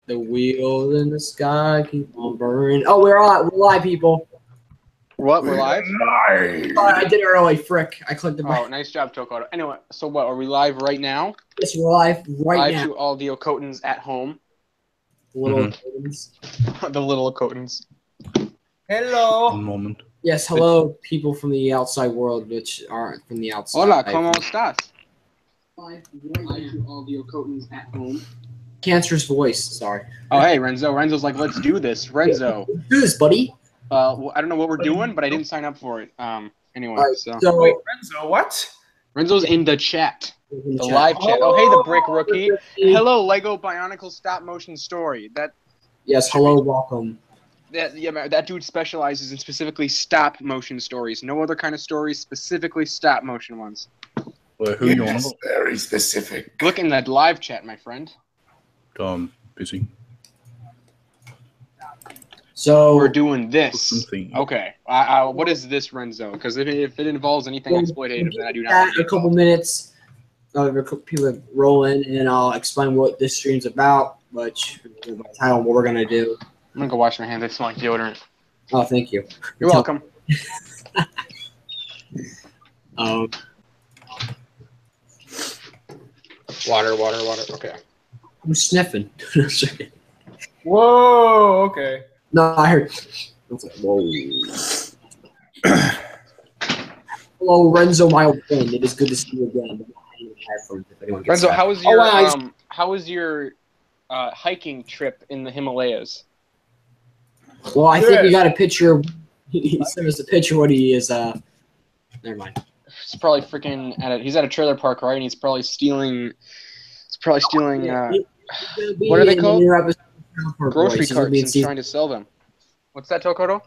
The wheels in the sky keep on burning. Oh, we're on. We're live, people. What? We're live? I did it early. Frick. I clicked the button. Oh, nice job, Okoto. Anyway, so what? Are we live right now? Yes, we're live right now. Live to all the Okotans at home. Little The little Okotans. Hello. One moment. Yes, hello, people from the outside world, which aren't from the outside. Hola, ¿cómo estás? Live to all the Okotans at home. Cancerous voice. Sorry. Oh, hey, Renzo. Renzo's like, let's do this. Renzo. Let's do this, buddy. I don't know what we're doing, but I didn't sign up for it. Anyway, Right, so. Wait, Renzo, what? Renzo's in the chat. The live chat. Oh, hey, the Brick Rookie. Hello, Lego Bionicle stop motion story. Yes, hello, welcome. That dude specializes in specifically stop motion stories. No other kind of stories, specifically stop motion ones. Wait, who you on about? Very specific. Look in that live chat, my friend. Busy. So We're doing this. Something. Okay. What is this, Renzo? Because if it involves anything exploitative, then I do not. A couple minutes. People roll in, and I'll explain what this stream's about, which title, what we're gonna do. I'm gonna go wash my hands. I smell like deodorant. Oh, thank you. You're welcome. Water. Okay. I'm sniffing. Whoa, okay. No, I heard. I was like, whoa. Hello, Renzo, my old friend. It is good to see you again. Renzo, how was your hiking trip in the Himalayas? Well, I think we got a picture. He sent us a picture. What he is. Never mind. He's probably freaking he's at a trailer park, right? And he's probably stealing. What are they called? Grocery carts and trying to sell them. What's that, Okoto?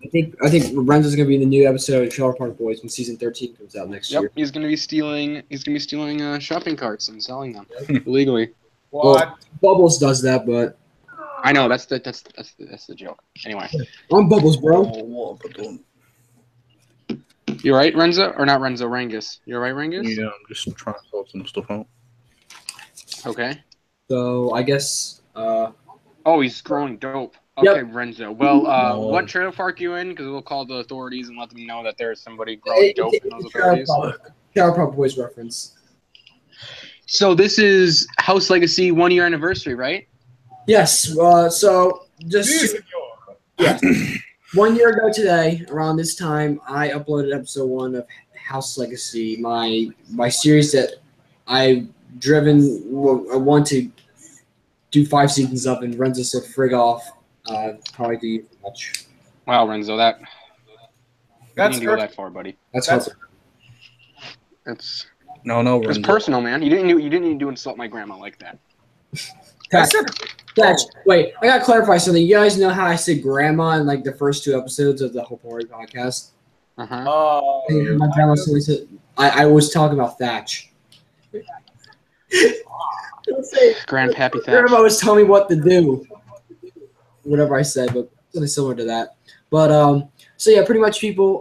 I think Renzo's gonna be in the new episode of Trailer Park Boys when season 13 comes out next year. Yep, he's gonna be stealing. He's gonna be stealing shopping carts and selling them illegally. What? Well, Bubbles does that, but I know that's the joke. Anyway, I'm Bubbles, bro. You right, Renzo, or not Renzo? Rangus. You right, Rangus? Yeah, I'm just trying to sort some stuff out. Okay. So I guess. Oh, he's growing dope. Okay, Yep. Renzo. Well, what trailer park you in? Because we'll call the authorities and let them know that there's somebody growing dope in those authorities. Trailer Park Boys reference. So this is House Legacy 1 year anniversary, right? Yes. So just 1 year ago today, around this time, I uploaded episode 1 of House Legacy, my series that I've driven. I want to do 5 seasons of, and Renzo said frig off. Probably do too much. Wow, Renzo, That's you didn't go that far, buddy. That's No, It's Renzo. personal, man. You didn't need to insult my grandma like that. Wait, I gotta clarify something. You guys know how I said grandma in like the first 2 episodes of the Whole Party podcast? Uh-huh. Oh, My grandma said I was talking about Thatch. Grandpappy Thatch. Grandma was telling me what to do. Whatever I said, but something similar to that. But so yeah, pretty much people.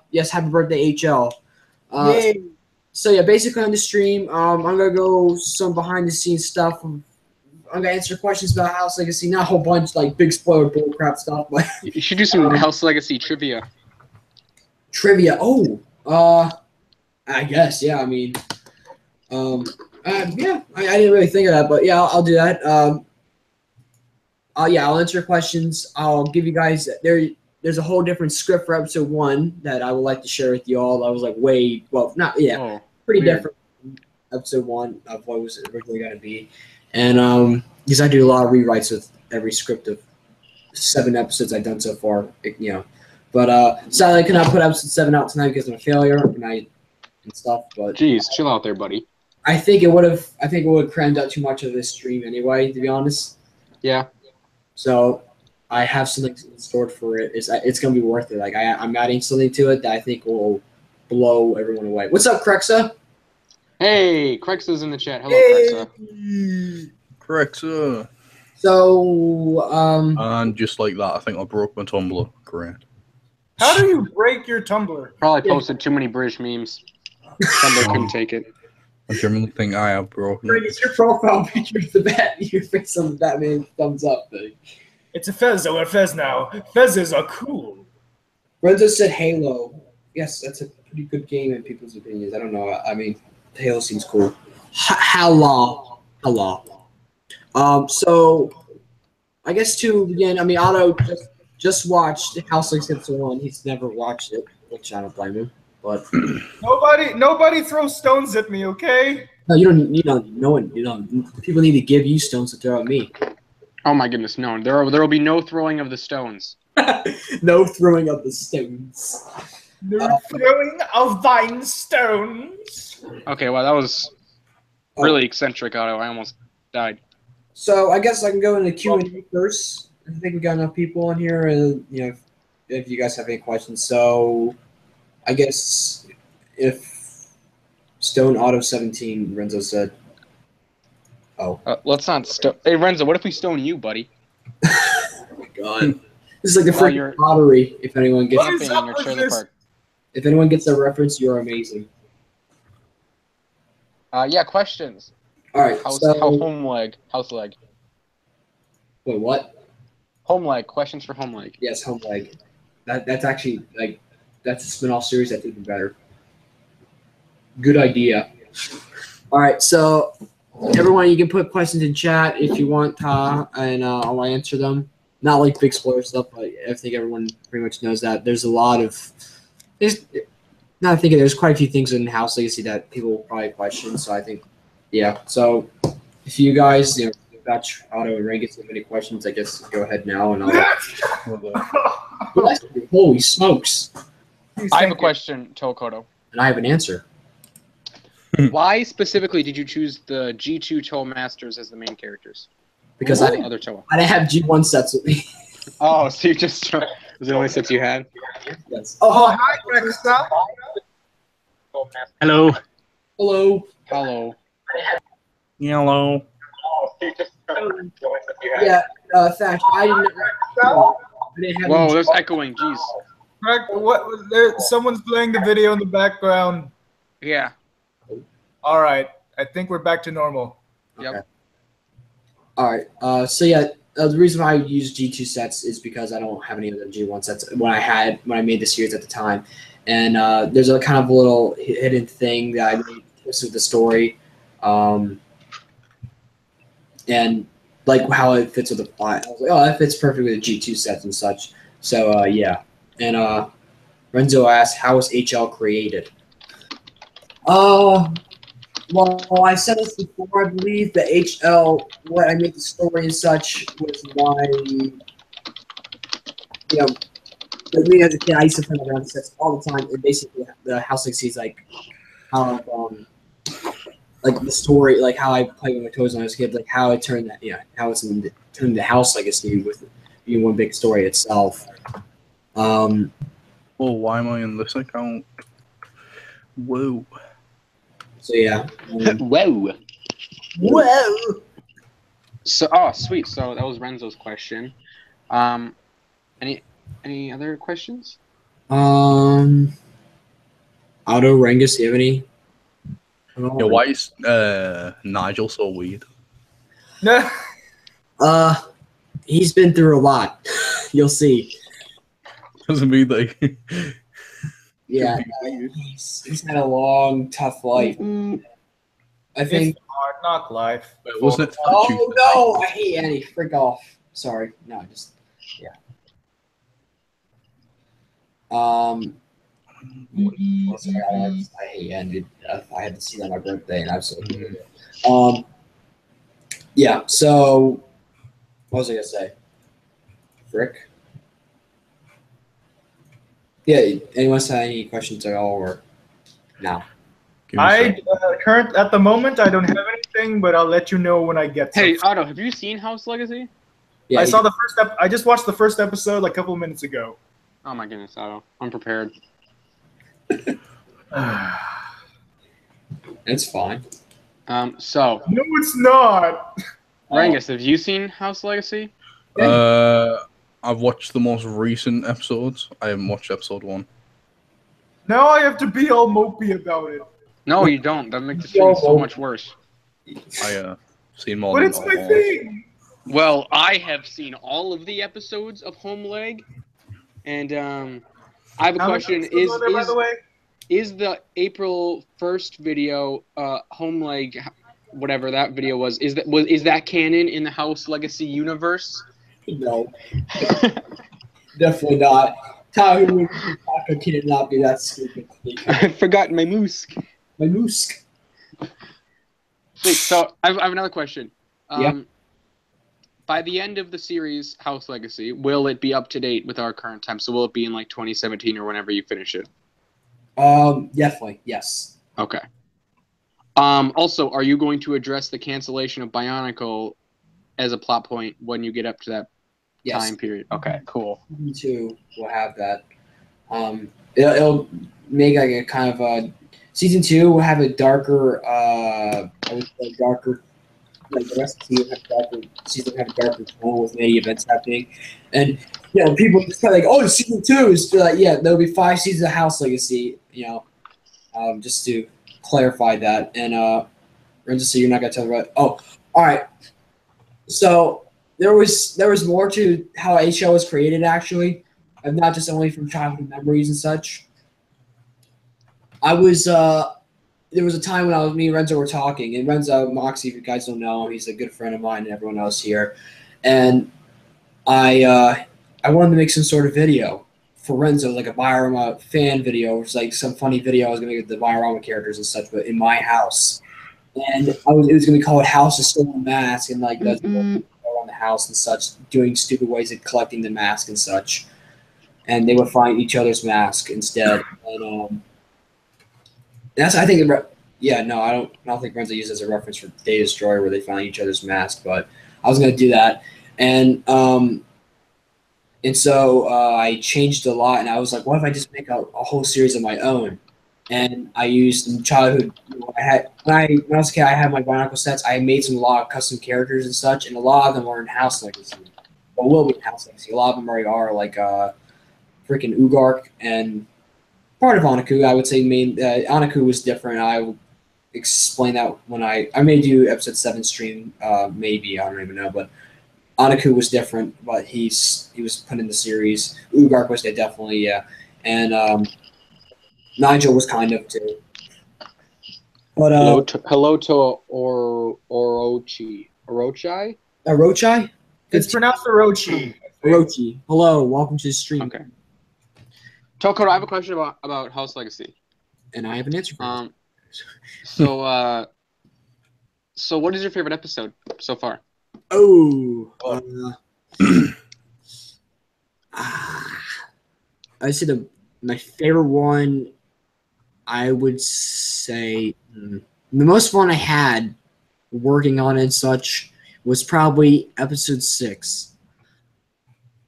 Yes, happy birthday, HL. yay. So yeah, basically on the stream, I'm gonna go some behind the scenes stuff. I'm gonna answer questions about House Legacy, not a whole bunch like big spoiler bullcrap stuff, but You should do some House Legacy trivia. trivia. Oh, I guess yeah. I mean, yeah, I didn't really think of that, but yeah, I'll do that. I'll answer questions. I'll give you guys there's a whole different script for episode 1 that I would like to share with you all. I was like, pretty Weird. different from episode 1 of what was originally going to be. And because I do a lot of rewrites with every script of 7 episodes I've done so far, But sadly, I could not put episode 7 out tonight because I'm a failure and stuff. But Jeez, chill out there, buddy. I think it would have crammed out too much of this stream anyway, to be honest. Yeah. So I have something stored for it. It's gonna be worth it. Like I'm adding something to it that I think will blow everyone away. What's up, Krexa? Hey, Crexa's in the chat. Hello, Krexa. Correct, So And just like that, I think I broke my tumbler. Great. How do you break your tumbler? Probably posted too many British memes. Somebody couldn't take it. I genuinely think I have broken it. It's your profile picture of the your face on the Batman thumbs up thing. It's a Fez. I wear Fez now. Fezzes are cool. Renzo said Halo. Yes, that's a pretty good game in people's opinions. I don't know. I mean, Halo seems cool. Hello. So I guess to begin, I mean, Otto just watched House League Episode 1. He's never watched it, which I don't blame him. But nobody throw stones at me, okay? no, you don't. No one. People need to give you stones to throw at me. Oh my goodness, no! There will be no throwing of the stones. No throwing of the stones. No throwing of thine stones. Okay, well that was really eccentric, Otto. I almost died. So I guess I can go into Q&A first. I think we got enough people on here, and if you guys have any questions. So I guess if Stone Auto 17, Renzo said. Oh. Let's not stone. Hey Renzo, what if we stone you, buddy? Oh my God. This is like the freaking lottery. If anyone gets in your trailer park. If anyone gets a reference, you're amazing. Yeah, questions. All right. House leg. Wait, what? Home leg. Questions for home leg. Yes, home leg. That's actually that's a spin-off series that's even better. Good idea. All right, so everyone, you can put questions in chat if you want, and I'll answer them. Not like big spoiler stuff, but I think everyone pretty much knows that. There's a lot of there's quite a few things in House Legacy that people will probably question. So I think, yeah. So if you guys, Batch, Otto, and Ray have any questions, I guess go ahead now, and I'll. Holy smokes! I have a question, Okoto. And I have an answer. Why specifically did you choose the G2 Toe Masters as the main characters? Because I didn't have G1 sets with me. Oh, so you just was the only sets you had? Yes. Oh, hi, Rexa. Hello. Hello. Hello. Hello. Yeah, fact, I didn't have. Whoa, there's echoing. Jeez. What? Someone's playing the video in the background. Yeah. All right. I think we're back to normal. Yep. Okay. All right. So yeah, the reason why I use G2 sets is because I don't have any other G1 sets when I made the series at the time, and there's a kind of a little hidden thing that I made with the story, and like how it fits with the plot. I was like, oh, that fits perfectly with the G2 sets and such. So yeah, and Renzo asked, how was HL created? Well, I said this before. I believe the HL, what I made the story and such, was my, like me as a kid, I used to play around sets all the time, and basically the House Legacy is like how, like the story, like how I played with my toys when I was a kid, like how it turned that, how it's turned into House Legacy with being one big story itself. Oh, why am I in this account? Whoa. So yeah. Whoa. Whoa. So sweet. So that was Renzo's question. Any other questions? Otto Rengus, do you have any? Yeah, why is Nigel so weird? He's been through a lot. You'll see. Doesn't mean like. Yeah, he's had a long, tough life. I think. It's hard knock life. Wait, wasn't it? Oh no! I hate Andy. Frick off. Sorry. No, just yeah. Sorry, I hate Andy. I had to see that on my birthday, and I absolutely hated it. Yeah. So, what was I gonna say? Frick. Yeah, anyone have any questions at all, or no? At the moment, I don't have anything, but I'll let you know when I get. Hey, Otto, have you seen House Legacy? Yeah, I saw the first. I just watched the first episode like a couple of minutes ago. Oh my goodness, Otto, I'm prepared. It's fine. So. No, it's not. Rengus, have you seen House Legacy? I've watched the most recent episodes. I haven't watched episode 1. Now I have to be all mopey about it. No, you don't. That makes the stream so much worse. I seen more But than it's my thing. Well, I have seen all of the episodes of Home Leg, and I have a question. Is the April 1st video Home Leg, whatever that video was, is that canon in the House Legacy universe? No, definitely not. Tahu cannot be that stupid. I forgot my moose. My moose. Wait, so I have another question. Yeah. By the end of the series, House Legacy, will it be up to date with our current time? So will it be in like 2017 or whenever you finish it? Definitely, yes. Okay. Also, are you going to address the cancellation of Bionicle as a plot point when you get up to that time period? Okay, cool. Me too. We'll have that. It'll make like a kind of a season 2 will have a darker, I would say darker. Like the rest of the season have a darker tone with many events happening, and people just kind of like, oh, season 2 is like, yeah, there'll be 5 seasons of House Legacy, just to clarify that. And Renzo, so you're not gonna tell me about. Oh, all right. So there was more to how a show was created, actually, and not just only from childhood memories and such. There was a time when me and Renzo were talking, and Renzo Moxie, if you guys don't know him, he's a good friend of mine and everyone else here. And I wanted to make some sort of video for Renzo, like a Biorama fan video, which is like some funny video I was going to make with the Biorama characters and such, but in my house. And it was going to be called House of Stolen Mask, and like around the house and such, doing stupid ways of collecting the mask and such. And they would find each other's mask instead. And that's, I think, I don't think Renzo uses as a reference for Day Destroyer where they find each other's mask, but I was going to do that. And so I changed a lot, and I was like, what if I just make a whole series of my own? And I used in childhood, when I was a kid, I had my Bionicle sets. I made a lot of custom characters and such, and a lot of them are in House Legacy. Well, will be in House Legacy. A lot of them already are, like freaking Ugark and part of Anaku. I would say Anaku was different. I will explain that when I may do episode 7 stream, maybe, I don't even know, but Anaku was different, but he was put in the series. Ugark was there definitely, yeah, and Nigel was kind of too. But hello to Orochi. Orochi? Orochi? It's pronounced Orochi. Orochi. Hello, welcome to the stream. Okay. Tokoto, I have a question about House Legacy. And I have an answer for it. So what is your favorite episode so far? I said my favorite one, I would say the most fun I had working on it and such was probably episode 6.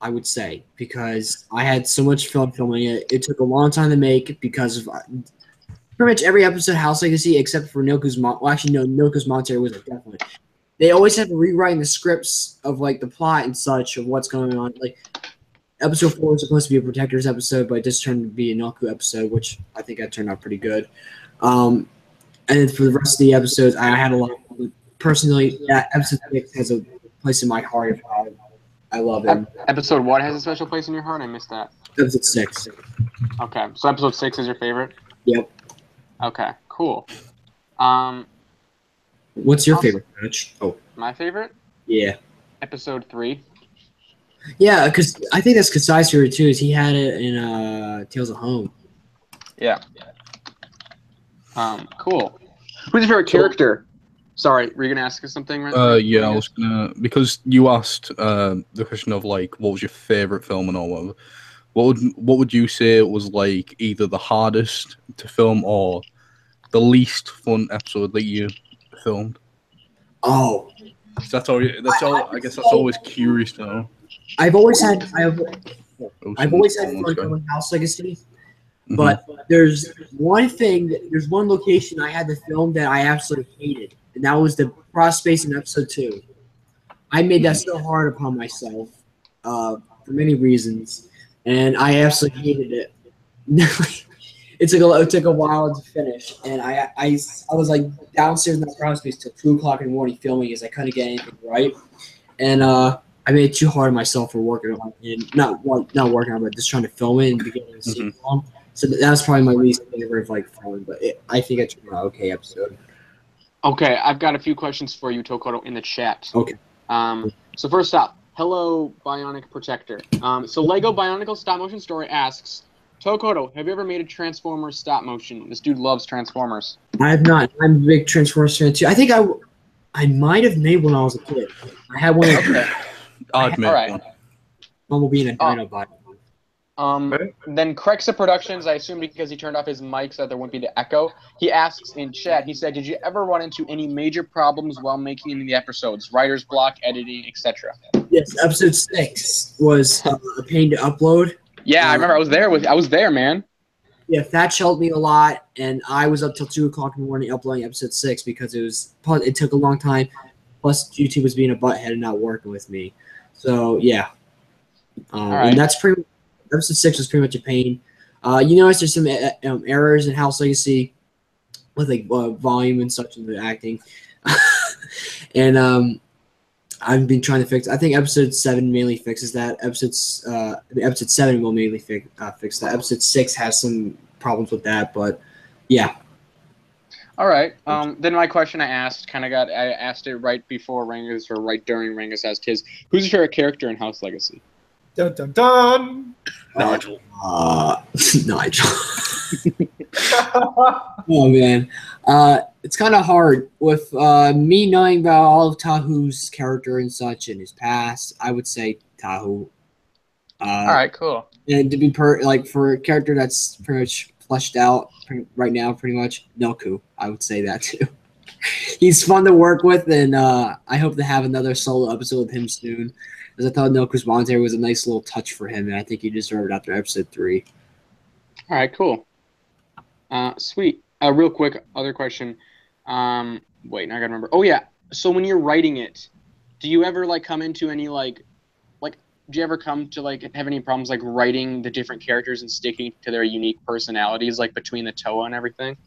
I would say, because I had so much fun filming it. It took a long time to make because of pretty much every episode of House Legacy except for Noku's Noku's Monterey was definitely. They always have to rewrite the scripts of like the plot and such of what's going on. Like episode 4 was supposed to be a Protectors episode, but it just turned to be a Noku episode, which I think that turned out pretty good. And then for the rest of the episodes, I had a lot of fun. Personally, that episode 6 has a place in my heart. I love it. Episode what has a special place in your heart? I missed that. Episode 6. Okay, so episode 6 is your favorite? Yep. Okay, cool. What's your favorite match? Oh, my favorite? Yeah. Episode 3. Yeah, because I think that's Kasai's favorite too. Is he had it in Tales of Home? Yeah. Cool. Who's your favorite character? Sorry, were you gonna ask us something? Yeah, I was gonna, because you asked the question of like what was your favorite film and all whatever. What would you say was like either the hardest to film or the least fun episode that you filmed? Oh, that's all. I guess that's always curious to know. I've always had fun filming House Legacy, but there's one location I had to film that I absolutely hated, and that was the cross space in episode 2. I made that so hard upon myself for many reasons, and I absolutely hated it. it took a while to finish, and I was like downstairs in the crawl space till 2:00 in the morning filming as I couldn't get anything right, and I made it too hard on myself for working on it, not working on it, but just trying to film it and beginning to see film. So that was probably my least favorite of like filming, but I think it turned out okay episode. Okay, I've got a few questions for you, Tokoto, in the chat. Okay. So first up, hello, Bionic Protector. So Lego Bionicle Stop Motion Story asks, Tokoto, have you ever made a Transformers stop motion? This dude loves Transformers. I have not. I'm a big Transformers fan too. I think I might have made one when I was a kid. I had one. Okay. I'd make one. Bumblebee and a Dinobot. Then Crexa Productions, I assume because he turned off his mic so that there wouldn't be the echo, he asks in chat, he said, did you ever run into any major problems while making the episodes? Writer's block, editing, etc.? Yes, episode 6 was a pain to upload. Yeah, I remember I was there, man. Yeah, Thatch helped me a lot, and I was up till 2:00 in the morning uploading episode 6 because it took a long time. Plus, YouTube was being a butthead and not working with me. So yeah, and that's pretty. Episode 6 was pretty much a pain. You notice there's some errors in House Legacy with like volume and such in the acting, and I've been trying to fix. I think episode 7 mainly fixes that. Episode 7 will mainly fix that. Episode 6 has some problems with that, but yeah. All right. Then my question I asked I asked it right before Rangus or right during Rangus asked his. Who's your favorite character in House Legacy? Dun dun dun. Nigel. Nigel. Oh man, it's kind of hard with me knowing about all of Tahu's character and such and his past. I would say Tahu. All right, cool. And to be for a character that's pretty much fleshed out right now, pretty much Noku. I would say that too. He's fun to work with, and I hope to have another solo episode with him soon. Because I thought Noku's commentary was a nice little touch for him, and I think he deserved it after episode 3. All right, cool. Sweet. Real quick, other question. Wait, now I gotta remember. Oh yeah. So when you're writing it, do you ever come into any do you ever come to have any problems writing the different characters and sticking to their unique personalities between the Toa and everything?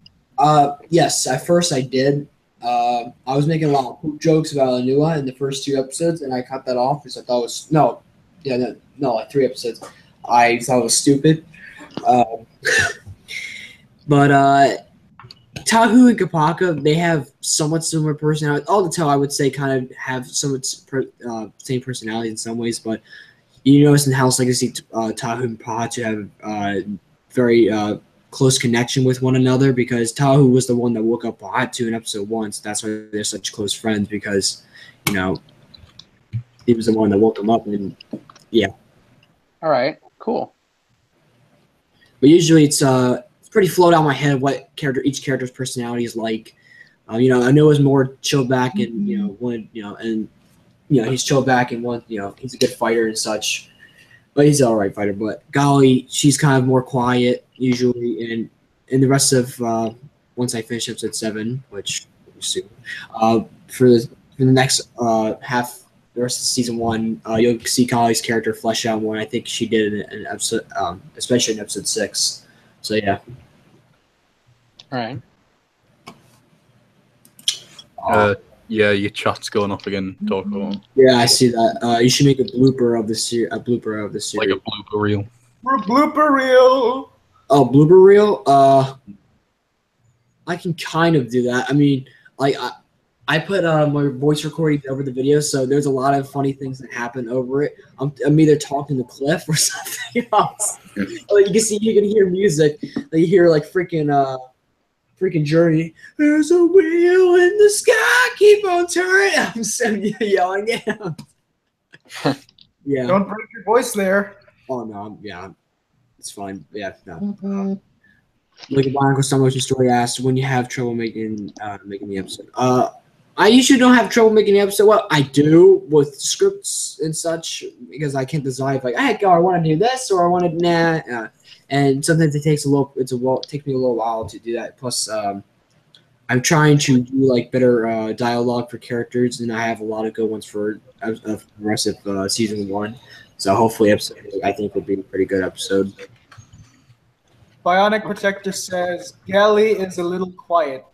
Yes. At first I did. I was making a lot of poop jokes about Anua in the first 2 episodes, and I cut that off because I thought it was 3 episodes. I thought it was stupid. But Tahu and Kapaka, they have somewhat similar personality. All the Toa, I would say, kind of have somewhat same personality in some ways, but you notice in House Legacy, Tahu and Pahatu have very close connection with one another because Tahu was the one that woke up Pahatu in episode 1, so that's why they're such close friends because, he was the one that woke him up, and yeah. All right, cool. But usually it's pretty flowed out my head what each character's personality is like. I know it's more chilled back and he's chilled back and he's a good fighter and such, but he's an alright fighter. But Golly, she's kind of more quiet usually, and in the rest of once I finish episode 7, which soon, for the next half. The rest of season 1, you'll see Kali's character flesh out more. I think she did in episode, especially in episode 6. So yeah. All right. Yeah, your chat's going off again. Talk about. Yeah, I see that. You should make a blooper of the series. Like a blooper reel. Blooper reel. Oh, blooper reel. I can kind of do that. I mean, I put my voice recording over the video, so there's a lot of funny things that happen over it. I'm either talking to Cliff or something else. You can hear music. You hear freaking Journey. There's a wheel in the sky, keep on turning. I'm so yelling at him. Yeah. Don't break your voice there. Oh no, yeah, it's fine. Yeah, no. Like a Bionicle Stop Motion Story asked, when you have trouble making the episode. I usually don't have trouble making the episode. Well, I do with scripts and such because I can't decide I want to do this or I want to and sometimes it takes me a little while to do that. Plus, I'm trying to do better dialogue for characters, and I have a lot of good ones for the rest of season 1. So hopefully, episode 8, I think will be a pretty good episode. Bionic Protector says Gally is a little quiet.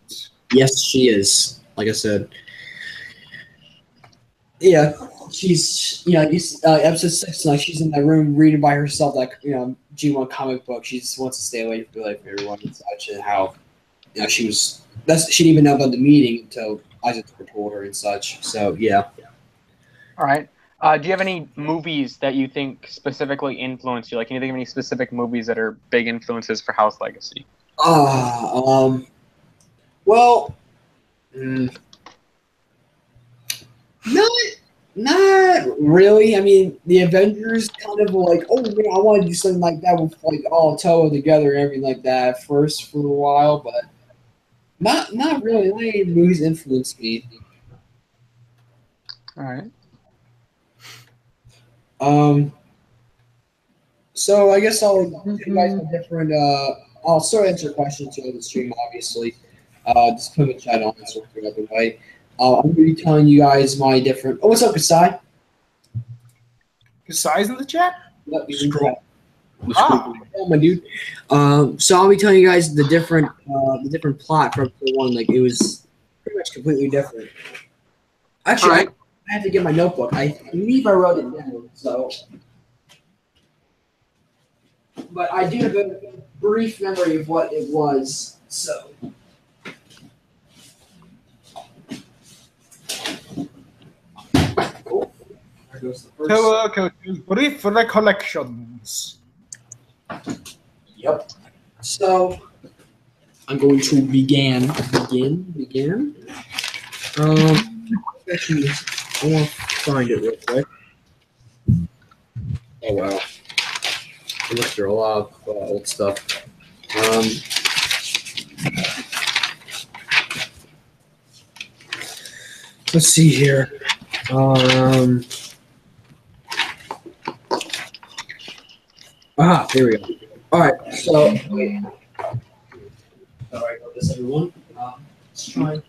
Yes, she is. Like I said. Yeah, she's episode 6. Like she's in that room reading by herself, like G1 comic book. She just wants to stay away from everyone and such, and how she was. She didn't even know about the meeting until Isaac told her and such. So yeah. All right. Do you have any movies that you think specifically influenced you? Like, can you think of any specific movies that are big influences for House Legacy? Well, not really. I mean, the Avengers kind of were like, oh man, I want to do something like that with like all Toa together and everything like that at first for a while, but not really. Not any movies influenced me. All right. So I guess I'll give you guys a different. I'll sort of answer questions here on the stream, obviously. Just put them in chat on this one the other way. I'm going to be telling you guys my different. Oh, what's up, Kasai? Kasai's in the chat? Yep, he's in chat. Oh, my dude. So I'll be telling you guys the different plot for episode 1. Like it was pretty much completely different. Actually, right. I have to get my notebook. I believe I wrote it down. So, but I do have a brief memory of what it was. So. Toa Okoto's brief recollections. Yep. So I'm going to begin. Actually, I want to find it real quick. Oh wow. I looked through a lot of old stuff. Let's see here. Here we go. All right, so wait. All right, got this, everyone. Let's try.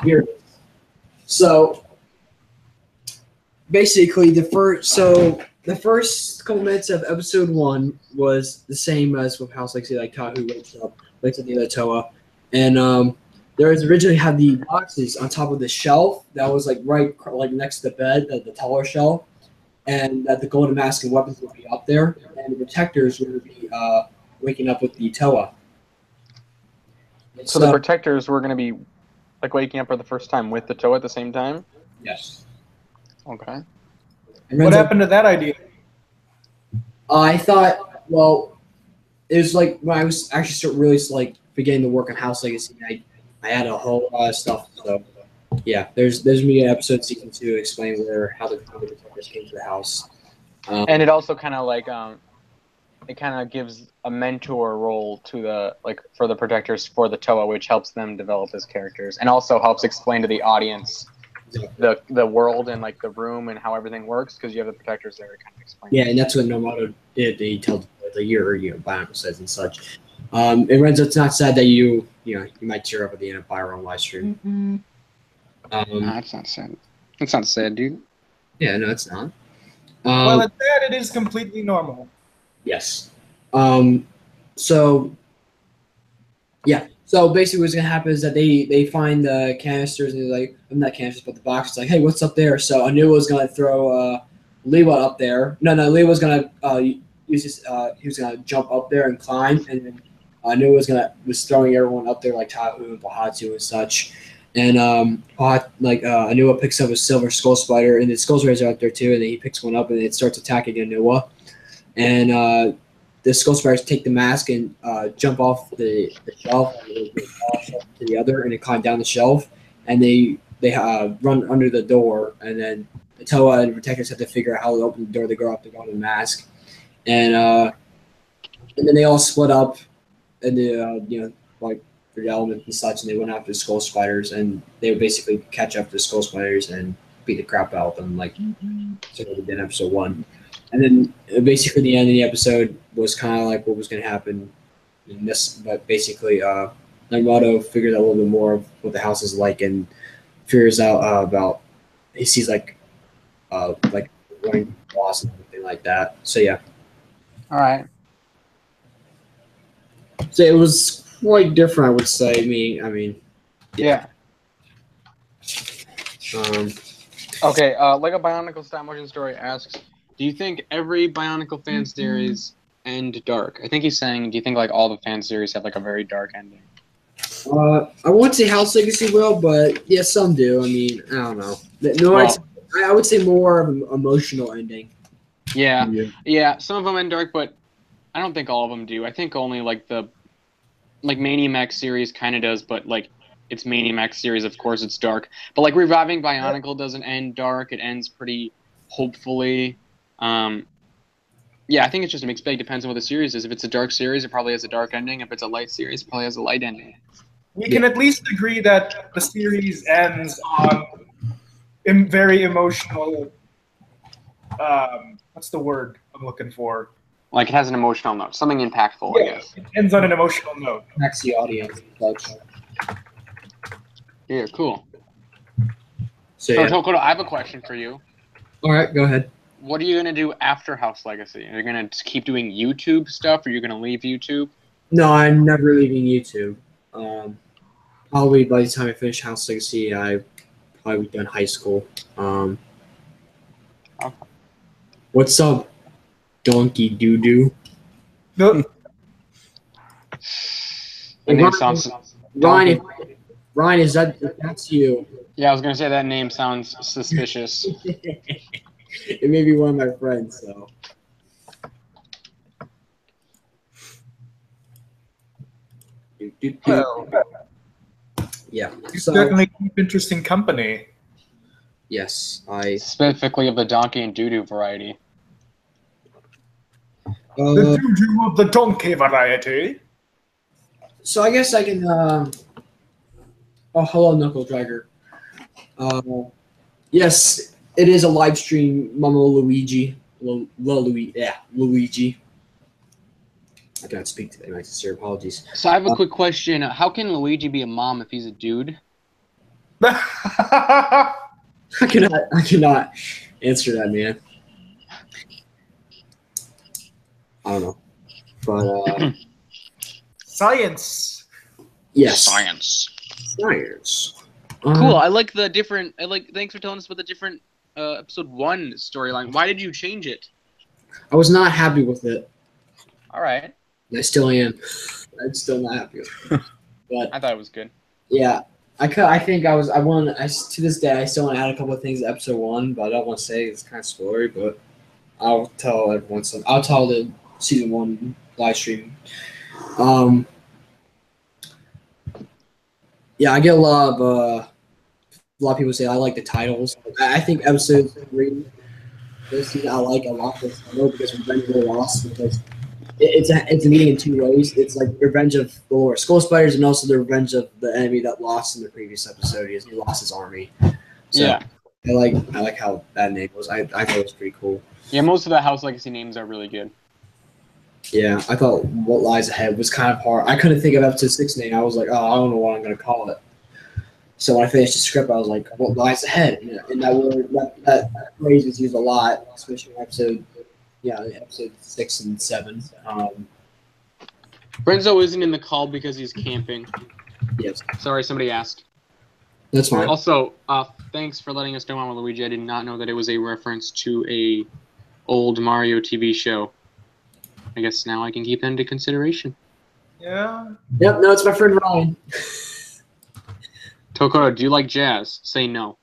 Here it is. So basically, the first couple minutes of episode 1 was the same as with House Legacy, like Tahu wakes up to the other Toa, and there was originally had the boxes on top of the shelf that was like next to the bed, the taller shelf, and that the golden mask and weapons would be up there, and the protectors would be waking up with the Toa. So the protectors were going to be like waking up for the first time with the Toa at the same time? Yes. Okay. What happened to that idea? I thought, well, it was like when I was actually really like beginning to work on House Legacy, I had a whole lot of stuff. So yeah, there's me an episode season 2 to explain how the protectors came to the house. And it also kind of like it kind of gives a mentor role to for the protectors for the Toa, which helps them develop as characters, and also helps explain to the audience the world and like the room and how everything works, because you have the protectors there to kind of explain. Yeah, and that's what Nomoto did. He told the year Bionicle says and such. And Renzo, it's not sad that you might tear up at the end of Byron live stream. No, it's not sad. It's not sad, dude. Yeah, no, it's not. Well, at that, it is completely normal. Yes. So, yeah. So basically what's going to happen is that they find the canisters, and they're like, not canisters, but the box. It's like, hey, what's up there? So Anu was going to throw Lewa up there. No, Lewa was going to use his, he was going to jump up there and climb, and then Anu was throwing everyone up there like Tahu and Bahatu and such. And Anua picks up a silver skull spider, and the skull spiders are out there too, and then he picks one up and it starts attacking Anua. And the skull spiders take the mask and jump off the shelf to the other, and they climb down the shelf, and they run under the door, and then the Toa and the protectors have to figure out how to open the door to go up to go to the mask, and then they all split up, and for the elements and such, and they went after the skull spiders, and they would basically catch up to the skull spiders and beat the crap out of them, like sort of in episode 1. And then basically the end of the episode was kind of like what was going to happen in this, but basically Nagamoto figured out a little bit more of what the house is like, and figures out he sees like running boss and everything like that. So yeah. All right. So it was quite different, I would say. I mean, Yeah. Um, Okay, Lego Bionicle Stop Motion Story asks, do you think every Bionicle fan series end dark? I think he's saying, do you think like all the fan series have like a very dark ending? I won't say House Legacy will, but yeah, some do. I mean, I don't know. No, Well, I would say more of an emotional ending. Yeah. Some of them end dark, but I don't think all of them do. I think only like the Maniamax series kind of does, but like it's Maniamax series, of course, it's dark. But like Reviving Bionicle doesn't end dark; it ends pretty hopefully. Yeah, I think it's just a mixed bag. Depends on what the series is. If it's a dark series, it probably has a dark ending. If it's a light series, it probably has a light ending. We can at least agree that the series ends on very emotional. What's the word I'm looking for? Like it has an emotional note, something impactful, Yeah, I guess. it ends on an emotional note. Impacts the audience. Yeah, cool. So, So Tokoto, I have a question for you. All right, go ahead. What are you gonna do after House Legacy? Are you gonna keep doing YouTube stuff, or are you gonna leave YouTube? No, I'm never leaving YouTube. Probably by the time I finish House Legacy, I probably be done high school. Okay. What's up, Donkey Doo Doo? No, The name sounds. Ryan, is that's you? Yeah, I was gonna say that name sounds suspicious. It may be one of my friends, so. well, Yeah. you So, certainly keep interesting company. yes, I. Specifically of the donkey and doo-doo variety. The doo-doo of the donkey variety. So I guess I can. Oh, hello, Knuckle Dragger. Yes, it is a live stream, Mama Luigi. Luigi. I cannot speak today. My sincere apologies. So I have a quick question. How can Luigi be a mom if he's a dude? I cannot answer that, man. I don't know, but Science. yes, Science. Cool. I like the different. Thanks for telling us about the different episode 1 storyline. Why did you change it? I was not happy with it. All right. I still am. I'm still not happy with it. But I thought it was good. yeah, to this day I still want to add a couple of things to episode 1, but I don't want to say it's kind of spoilery, but I'll tell everyone some. I'll tell the season 1 live stream. Yeah, I get a lot of people say I like the titles. I think episode 3 this season I like a lot this title because Revenge of the Lost, because it's a meaning in 2 ways. It's like Revenge of the Lord Skull Spiders and also the revenge of the enemy that lost in the previous episode. He lost his army. So Yeah. I like how that name was. I thought it was pretty cool. Yeah, most of the House Legacy names are really good. Yeah, I thought What Lies Ahead was kind of hard. I couldn't think of episode 6 name. I was like, oh, I don't know what I'm going to call it. So when I finished the script, I was like, what lies ahead? And that word, that phrase is used a lot, especially in episode 6 and 7. Renzo isn't in the call because he's camping. Yes. Sorry, somebody asked. That's fine. Also, thanks for letting us know, Mama Luigi. I did not know that it was a reference to a old Mario TV show. I guess now I can keep that into consideration. Yeah. Yep, no, it's my friend Ryan. Tokoto, do you like jazz? Say no.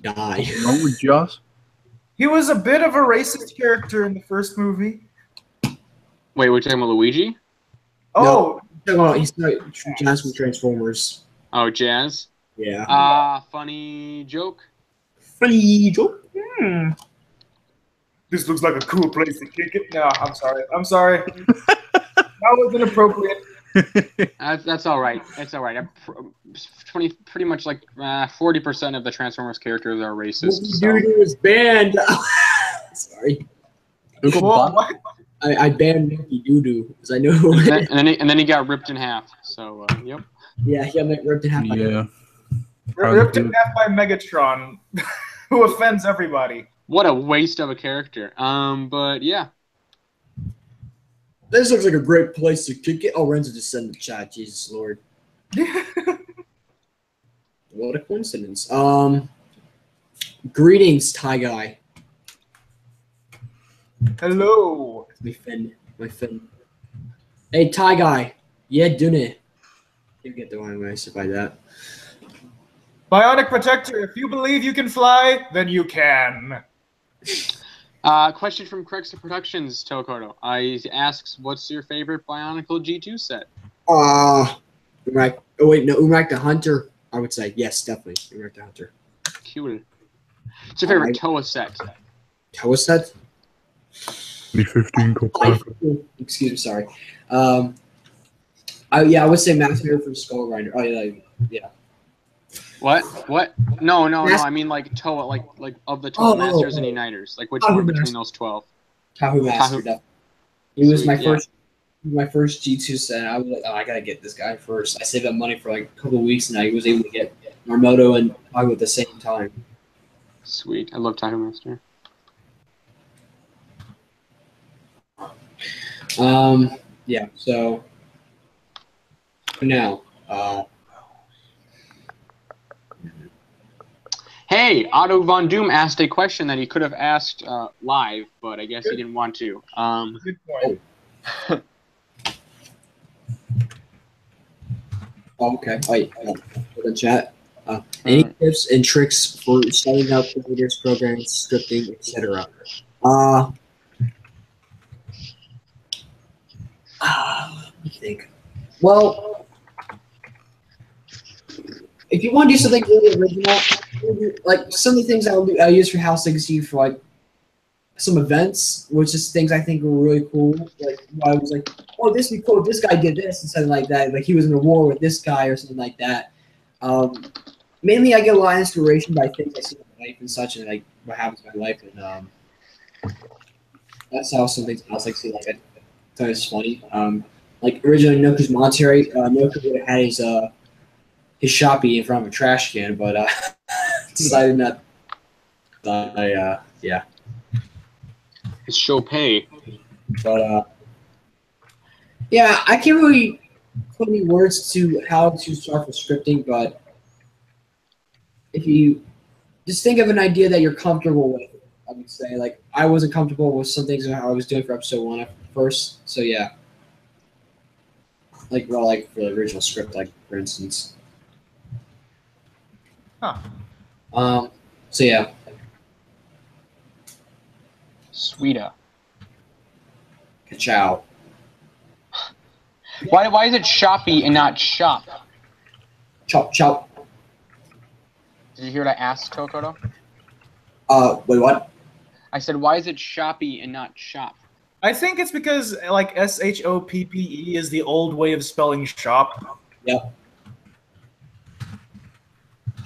Die. Wrong with Joss? He was a bit of a racist character in the first movie. Wait, we're talking about Luigi? Oh, He's Jazz from Transformers. Oh, jazz? Yeah. Funny joke? Funny joke. This looks like a cool place to kick it. No, I'm sorry. That was inappropriate. That's all right. It's all right. Pretty much like 40% of the Transformers characters are racist. So. Dude, was banned. Sorry. What? I banned Mickey Doodoo because I know. and then he got ripped in half. So yep. Yeah, he got ripped in half. Yeah. Ripped in half by Megatron, who offends everybody. What a waste of a character. But yeah. This looks like a great place to kick it. Oh, Renzo just sent the chat. Jesus Lord. What a coincidence. Greetings, Ty Guy. Hello. My fin. Hey, Ty Guy. Yeah, doing it. You get the wrong way by that. Bionic Protector, if you believe you can fly, then you can. Question from Crexter Productions, Okoto. He asks, what's your favorite Bionicle G2 set? Umrak. Oh, wait, no, Umrak the Hunter. I would say, yes, definitely. Umrak the Hunter. Cool. What's your favorite Toa set? Toa set? B15 Excuse me, sorry. I would say Master for Skull Grinder. Oh, yeah. What? No. I mean like Toa, like of the Toa Masters and Uniters. Like which one between those 12? Tahu Master. Definitely. He was my first G2 set. I was like, I gotta get this guy first. I saved up money for like a couple of weeks, and I was able to get Narmoto and Tahu at the same time. Sweet, I love Tahu Master. Yeah. So for now, Hey, Otto Von Doom asked a question that he could have asked live, but I guess he didn't want to. Good point. Okay. Wait, the chat. Any tips and tricks for setting up creators, programs, scripting, etc.? Let me think. Well, if you want to do something really original, like some of the things I'll use for House Legacy for like some events, which is things I think were really cool. Like I was like, oh, this would be cool if this guy did this and something like that. Like he was in a war with this guy or something like that. Mainly, I get a lot of inspiration by things I see in my life and such, and like what happens in my life, and that's how some things House Legacy like I thought it was funny. Like originally Noku's Monterey, Noku would have had his Shopee in front of a trash can, but decided not. Yeah. His Chopay. But yeah, I can't really put any words to how to start with scripting, but if you just think of an idea that you're comfortable with, I would say. Like I wasn't comfortable with some things I was doing for episode 1 at first, so yeah. Like for the original script, like for instance. Huh. So yeah. Sweeta. Ka-chow. Why is it Shopee and not Shop? Chop chop. Did you hear what I asked, Okoto? Wait, what? I said, why is it Shopee and not Shop? I think it's because like SHOPPE is the old way of spelling shop. Yep.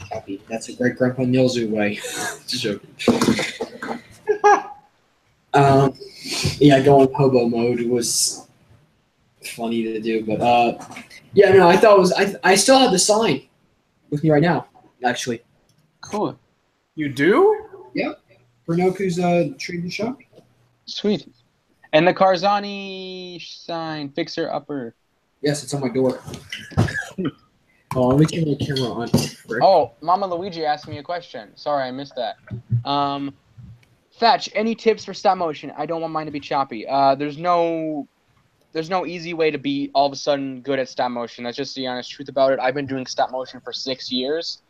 Shopee. That's a great Grandpa Nilzu way. Just joking. Yeah, going hobo mode was funny to do, but yeah, no, I thought it was. I still have the sign with me right now, actually. Cool. You do? Yeah. For Noku's trading shop. Sweet. And the Karzani sign, fixer upper. Yes, it's on my door. Oh, let me turn the camera on. Oh, Mama Luigi asked me a question. Sorry, I missed that. Thatch, any tips for stop motion? I don't want mine to be choppy. There's no easy way to be all of a sudden good at stop motion. That's just the honest truth about it. I've been doing stop motion for 6 years.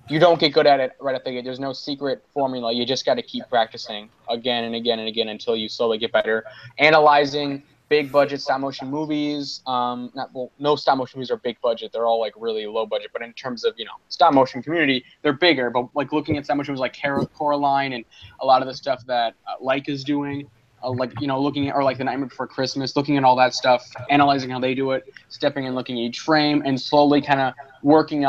You don't get good at it right at the gate. There's no secret formula. You just got to keep practicing again and again and again until you slowly get better. Analyzing big budget stop motion movies. No stop motion movies are big budget. They're all like really low budget. But in terms of stop motion community, they're bigger. But like looking at stop motion movies like Coraline and a lot of the stuff that Leica's doing. Looking at, or like The Nightmare Before Christmas, looking at all that stuff, analyzing how they do it, stepping and looking at each frame, and slowly kind of working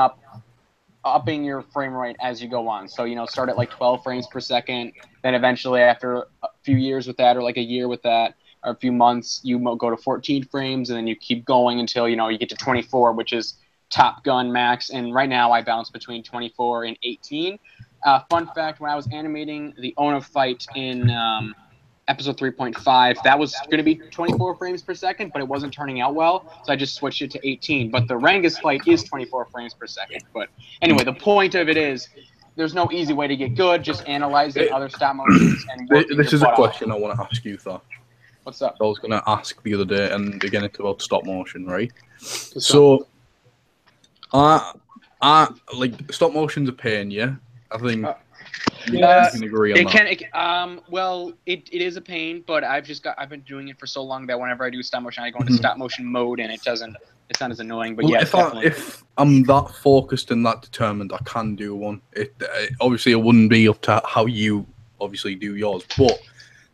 upping your frame rate as you go on. So, start at like 12 frames per second, then eventually after a few years with that, or like a year with that, or a few months, you go to 14 frames, and then you keep going until, you get to 24, which is Top Gun max. And right now I bounce between 24 and 18. Fun fact, when I was animating the Ono fight in episode 3.5. That was going to be 24 frames per second, but it wasn't turning out well, so I just switched it to 18. But the Rangus fight is 24 frames per second. But anyway, the point of it is there's no easy way to get good. Just analyzing other stop motions and working This your is a butt question off. I want to ask you, though. What's up? I was going to ask the other day, and again, it's about stop motion, right? What's so, like, stop motion's a pain, yeah? I think you can agree on that. Well, it is a pain, but I've been doing it for so long that whenever I do stop motion, I go into stop motion mode, and it's not as annoying. But well, if I'm that focused and that determined, I can do one. Obviously, it wouldn't be up to how you obviously do yours, but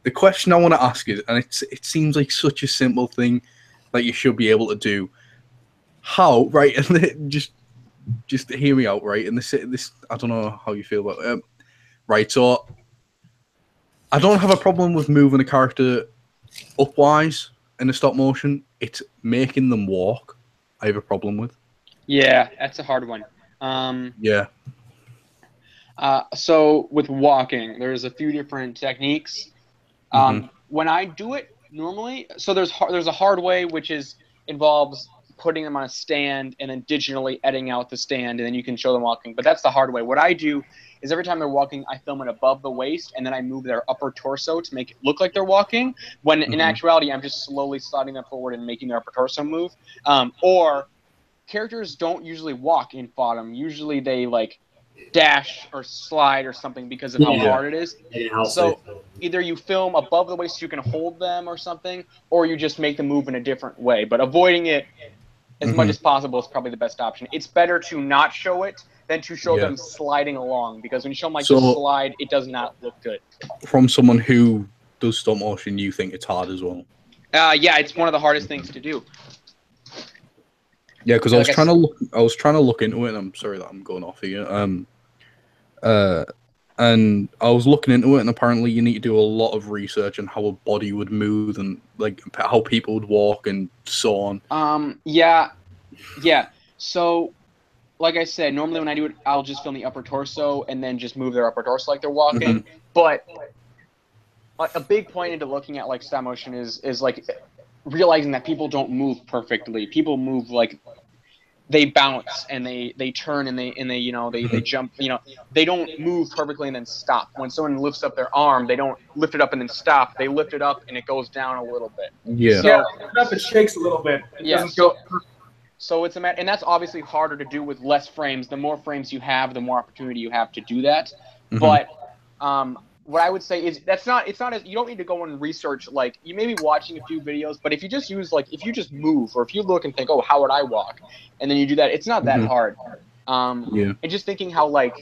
the question I want to ask is, and it seems like such a simple thing that you should be able to do. How, right? And just hear me out, right? And this I don't know how you feel about it. Right, so I don't have a problem with moving a character upwise in a stop motion. It's making them walk I have a problem with. Yeah, that's a hard one. Yeah. So with walking, there's a few different techniques. When I do it normally, so there's a hard way, which involves putting them on a stand and then digitally editing out the stand, and then you can show them walking. But that's the hard way. What I do is every time they're walking, I film it above the waist, and then I move their upper torso to make it look like they're walking, when in actuality, I'm just slowly sliding them forward and making their upper torso move. Or characters don't usually walk in Fodom. Usually they, like, dash or slide or something because of how hard it is. So either you film above the waist so you can hold them or something, or you just make them move in a different way. But avoiding it as much as possible is probably the best option. It's better to not show it than to show them sliding along, because when you show them like the slide, it does not look good. From someone who does stop motion, you think it's hard as well? Yeah, it's one of the hardest things to do. Yeah, because I was trying to look into it, and I'm sorry that I'm going off here. And I was looking into it, and apparently you need to do a lot of research on how a body would move and like how people would walk and so on. Yeah. So, like I said, normally when I do it, I'll just film the upper torso and then just move their upper torso like they're walking. But a big point into looking at like stop motion is like realizing that people don't move perfectly. People move like they bounce and they turn and they they jump. They don't move perfectly and then stop. When someone lifts up their arm, they don't lift it up and then stop. They lift it up and it goes down a little bit. Yeah. So, it shakes a little bit. It doesn't go. So it's and that's obviously harder to do with less frames. The more frames you have, the more opportunity you have to do that. But what I would say is it's not as, you don't need to go and research, like, you may be watching a few videos, but if you just use, like, if you just move, or if you look and think, oh, how would I walk? And then you do that, it's not that hard. And just thinking how, like,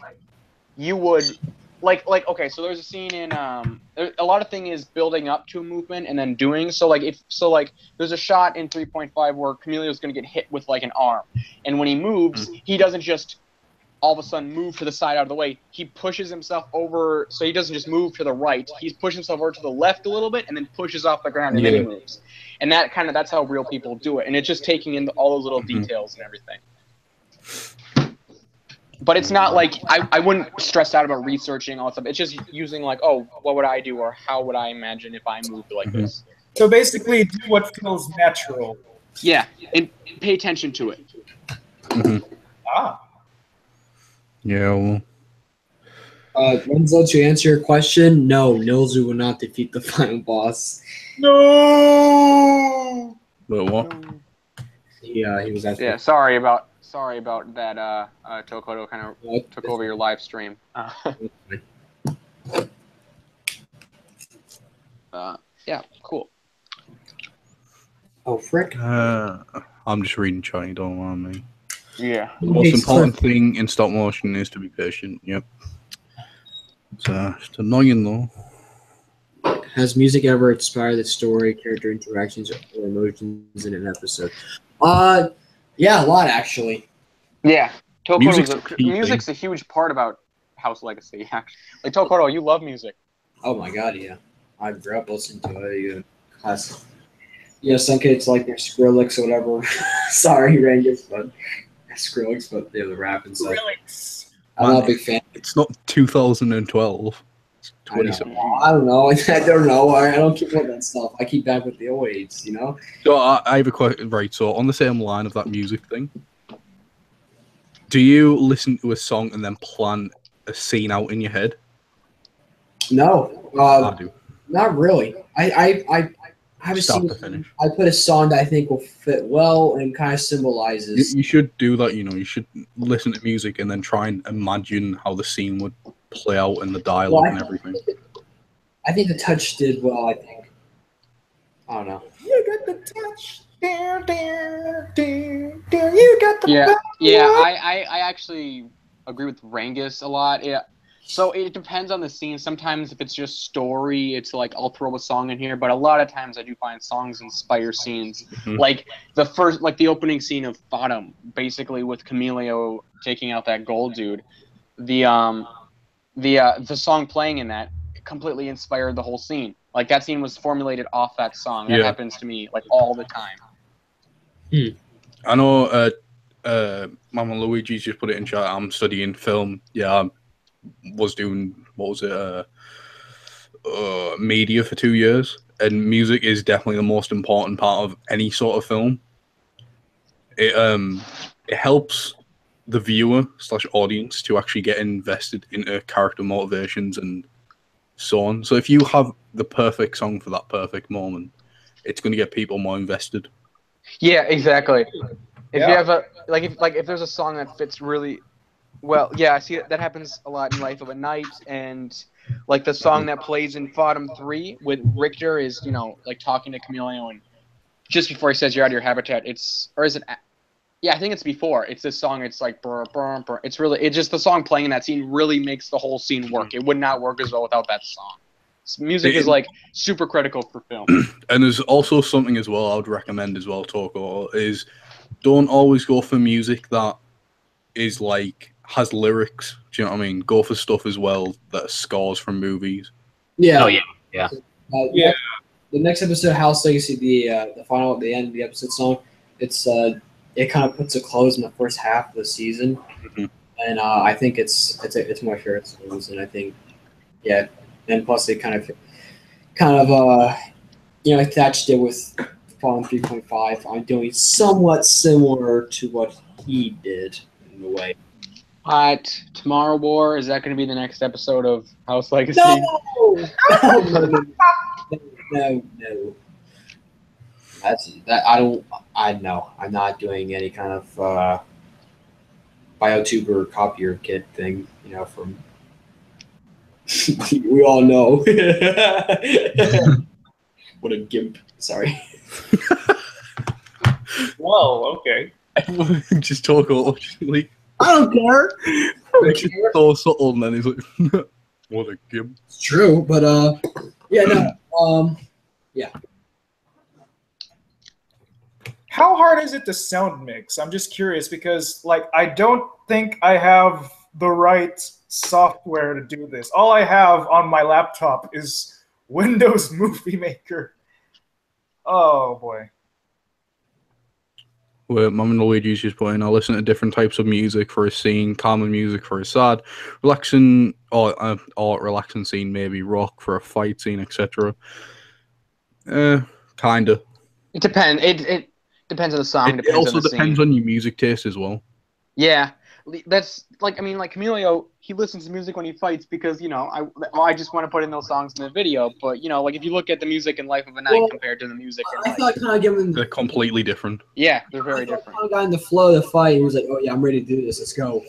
you would, like, okay, so there's a scene in, a lot of thing is building up to a movement and then doing, so, like, there's a shot in 3.5 where Chameleon's going to get hit with, like, an arm. And when he moves, he doesn't just all of a sudden move to the side out of the way. He pushes himself over, so he doesn't just move to the right. He's pushed himself over to the left a little bit and then pushes off the ground and then he moves. And that's how real people do it. And it's just taking in all those little details and everything. But it's not like, I wouldn't stress out about researching all that stuff. It's just using like, oh, what would I do, or how would I imagine if I moved like this? So basically, do what feels natural. Yeah, and pay attention to it. Yeah, well. Renzo, to answer your question, no, Nilzu will not defeat the final boss. No! But what? He was asking. Yeah, sorry about that, Tokoto kind of took over your live stream. Yeah, cool. Oh, frick. I'm just reading chat, don't mind me. Yeah. The most important thing in stop motion is to be patient. Yep. It's annoying though. Has music ever inspired the story, character interactions, or emotions in an episode? Yeah, a lot actually. Yeah, music's a huge part about House Legacy. Actually, like Tokoto, you love music. Oh my god, yeah. I grew up listening to it. Some kids like their Skrillex or whatever. Sorry, Rangers, but Skrillex, but they have the rap and stuff. I'm not a big fan. It's not 2012. 27. I don't know. I don't know. I don't keep with that stuff. I keep back with the 08s, you know? So I have a question. Right, so on the same line of that music thing, do you listen to a song and then plan a scene out in your head? No. I do. Not really. I have a scene. I put a song that I think will fit well and kind of symbolizes. You should do that, you know. You should listen to music and then try and imagine how the scene would play out and the dialogue and everything. I think the touch did well, I think. I don't know. You got the touch. You got the I actually agree with Rangus a lot. Yeah. So it depends on the scene. Sometimes if it's just story, it's like I'll throw a song in here. But a lot of times I do find songs inspire scenes. Mm-hmm. Like the opening scene of Bottom, basically with Camilio taking out that gold dude. The song playing in that completely inspired the whole scene. Like that scene was formulated off that song. That happens to me like all the time. I know Mama Luigi's just put it in chat. I'm studying film. Yeah, I was doing, media for 2 years. And music is definitely the most important part of any sort of film. It helps the viewer / audience to actually get invested into character motivations and so on. So if you have the perfect song for that perfect moment, it's going to get people more invested. Yeah, exactly. If you have if there's a song that fits really well, I see that happens a lot in Life of a Night, and like the song that plays in Bottom 3 with Richter is, you know, like talking to Camilio and just before he says you're out of your habitat, I think it's before. It's this song, it's like brr, brr, brr. It's just the song playing in that scene really makes the whole scene work. It would not work as well without that song. Music is like super critical for film. And there's also something as well I would recommend as well, Toko, is don't always go for music that is like has lyrics. Do you know what I mean? Go for stuff as well that are scores from movies. Yeah. Oh yeah. The next episode of House Legacy, the final at the end of the episode song, it kind of puts a close in the first half of the season, and I think it's my favorite songs, and I think and plus they kind of Thatch did with Fallen 3.5. I'm doing somewhat similar to what he did in a way. Tomorrow War, is that going to be the next episode of House Legacy? No. I'm not doing any kind of BioTuber copier kit thing, you know, from we all know. What a gimp. Sorry. Whoa, okay. Just talk about like I don't care. It's just so subtle, and then he's like, what a gimp. It's true, but How hard is it to sound mix? I'm just curious because, like, I don't think I have the right software to do this. All I have on my laptop is Windows Movie Maker. Oh, boy. Where Mum and Luigi's just playing, I listen to different types of music for a scene, calming music for a sad, relaxing or relaxing scene, maybe rock for a fight scene, etc. Kinda. It depends. It depends on the song. It also depends on your music taste as well. Yeah, that's like Camilio. He listens to music when he fights because I just want to put in those songs in the video. But like if you look at the music in Life of a Night compared to the music, they're completely different. Yeah, they're very different. I got in the flow of the fight. He was like, "Oh yeah, I'm ready to do this. Let's go."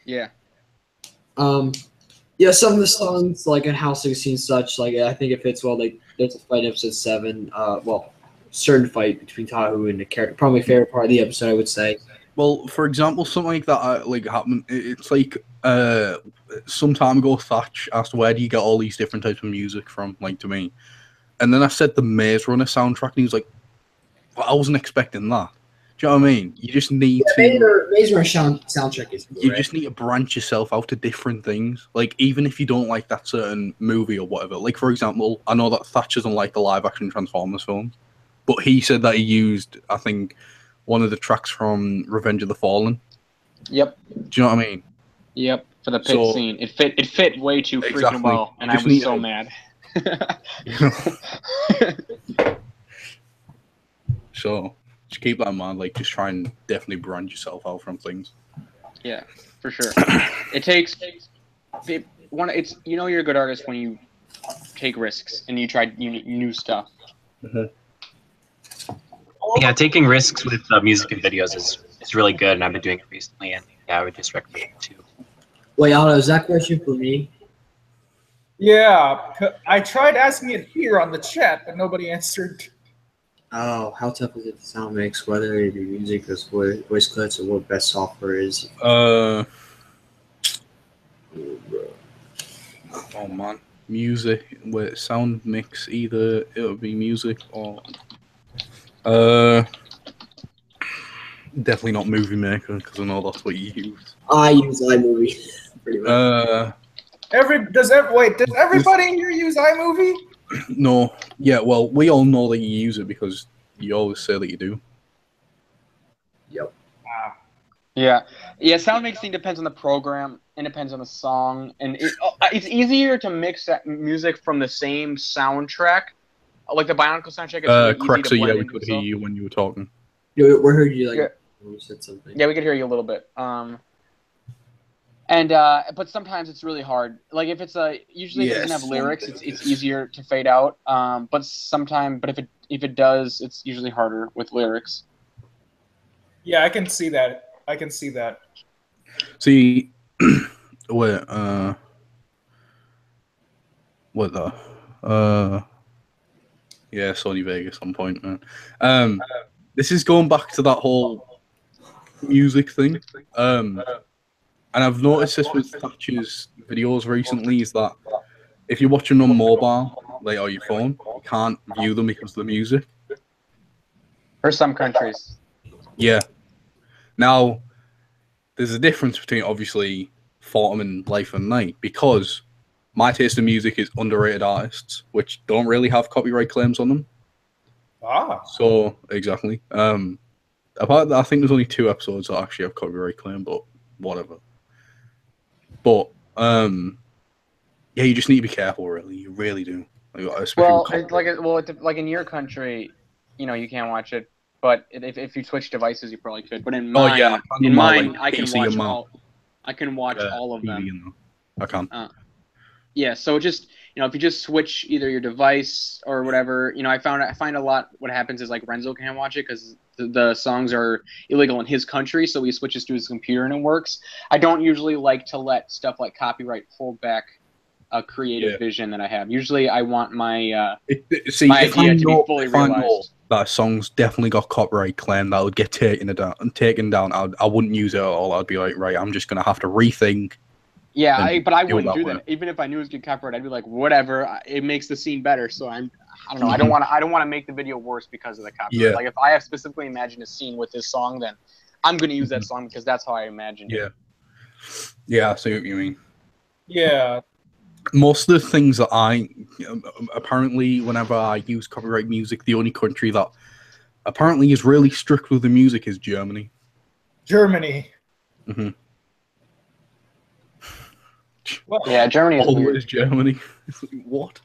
Yeah. Some of the songs like in House 16 and such, like I think it fits well. Like there's a fight in episode 7. Certain fight between Tahu and the character. Probably my favorite part of the episode, I would say. Well, for example, something like that happened. It's like some time ago, Thatch asked, "Where do you get all these different types of music from?" Like to me, and then I said the Maze Runner soundtrack, and he was like, well, "I wasn't expecting that." Do you know what I mean? You just need to. Maze Runner soundtrack is. You just need to branch yourself out to different things. Like even if you don't like that certain movie or whatever. Like for example, I know that Thatch doesn't like the live-action Transformers films, but he said that he used, I think, one of the tracks from Revenge of the Fallen. Yep. Do you know what I mean? Yep. for the pit scene. It fit way too freaking well, and I was so mad. So just keep that in mind. Like, just try and definitely brand yourself out from things. Yeah, for sure. It takes it's you're a good artist when you take risks and you try new stuff. Yeah, taking risks with music and videos is really good, and I've been doing it recently, and yeah, I would just recommend it too. Wait, Otto, is that question for me? Yeah, I tried asking it here on the chat, but nobody answered. Oh, how tough is it to sound mix, whether it be music or voice clips, or what best software is? Oh man, music with sound mix. Either it would be music or definitely not Movie Maker, because I know that's what you use. I use iMovie pretty much. Does everybody here use iMovie? No. Yeah, well, we all know that you use it because you always say that you do. Yep. Yeah. Sound mixing depends on the program and depends on the song, and it's easier to mix that music from the same soundtrack, like the Bionicle soundtrack. It's really correct. easy to So blend we could hear you when you were talking. We heard you when you said something. Yeah, we could hear you a little bit. But sometimes it's really hard. Like if it's usually if it doesn't have lyrics, it's easier to fade out. But if it does, it's usually harder with lyrics. Yeah, I can see that. See, wait, what the? Yeah, Sony Vegas on point, man. This is going back to that whole music thing. And I've noticed this with Thatcher's videos recently, is that if you're watching on mobile, like on your phone, you can't view them because of the music. For some countries. Yeah. Now, there's a difference between, obviously, Fortum and Life and Night, because my taste in music is underrated artists, which don't really have copyright claims on them. So, exactly. Apart I think there's only 2 episodes that actually have copyright claim, but whatever. But, yeah, you just need to be careful, really. You really do. Like in your country, you can't watch it. But if you switch devices, you probably could. But in mine, I can watch all of them. I can. Yeah, so just if you just switch either your device or whatever, I find a lot. What happens is like Renzo can't watch it because the songs are illegal in his country, so he switches to his computer and it works. I don't usually like to let stuff like copyright hold back a creative vision that I have. Usually, I want my idea to be fully realized. That song's definitely got copyright claim that would get taken down. I wouldn't use it at all. I'd be like, right, I'm just gonna have to rethink. Yeah, but I wouldn't do that. Even if I knew it was good copyright, I'd be like, whatever. It makes the scene better. So I don't know. I don't want to make the video worse because of the copyright. Yeah. Like if I have specifically imagined a scene with this song, then I'm gonna use that song because that's how I imagined it. Yeah, I see what you mean. Yeah. Most of the things that apparently, whenever I use copyright music, the only country that apparently is really strict with the music is Germany. Germany. Mm-hmm. Well, yeah, Germany is weird. Always Germany. What?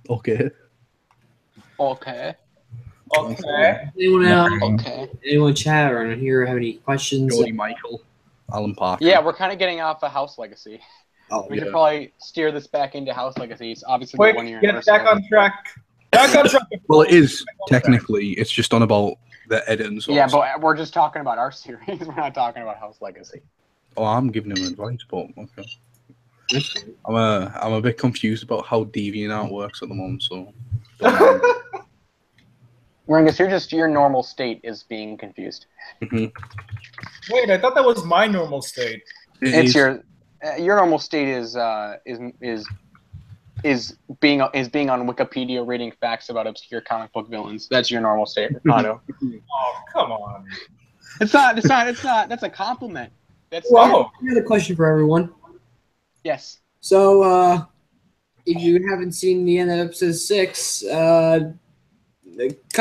Okay. Anyone else? Anyone chat or here have any questions? Jody Michael, Alan Parker. Yeah, we're kind of getting off of House Legacy. We should probably steer this back into House Legacy. It's obviously the 1 year anniversary. Get back on track. Well, it is technically. It's just on about the editing. Yeah, but we're just talking about our series. We're not talking about House Legacy. Oh, I'm giving him advice, but okay. I'm a bit confused about how DeviantArt works at the moment, so. Ringus, your normal state is being confused. Wait, I thought that was my normal state. It's your normal state is being on Wikipedia reading facts about obscure comic book villains. That's your normal state, Otto. Oh, come on. It's not. That's a compliment. Well, another question for everyone. Yes. So, if you haven't seen the end of episode 6, kind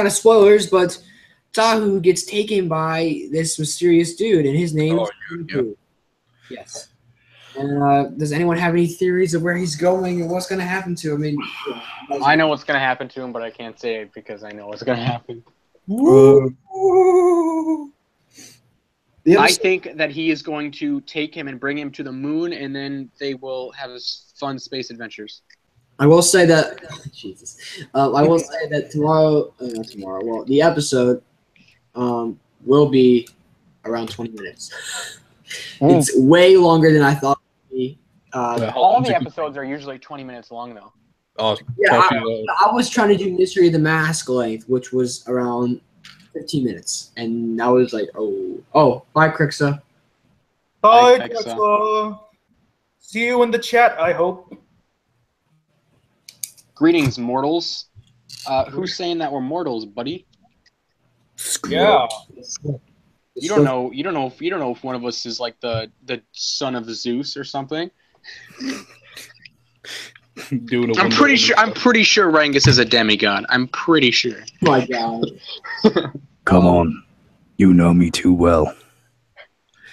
of spoilers, but Tahu gets taken by this mysterious dude, and his name is Tahu. Yes. And does anyone have any theories of where he's going and what's going to happen to him? I mean, I know what's going to happen to him, but I can't say it because I know what's going to happen. I think that he is going to take him and bring him to the moon, and then they will have fun space adventures. I will say that Jesus. I will say that tomorrow, not tomorrow. Well, the episode will be around 20 minutes. It's way longer than I thought it would be. All the episodes are usually 20 minutes long, though. Yeah, I was trying to do Mystery of the Mask length, which was around 15 minutes, and I was like, bye, Crixa. Bye, Crixa. See you in the chat, I hope. Greetings, mortals. Who's saying that we're mortals, buddy? Yeah. You don't know if one of us is like the son of Zeus or something. I'm pretty sure Rangus is a demigod. I'm pretty sure. My God. Come on. You know me too well.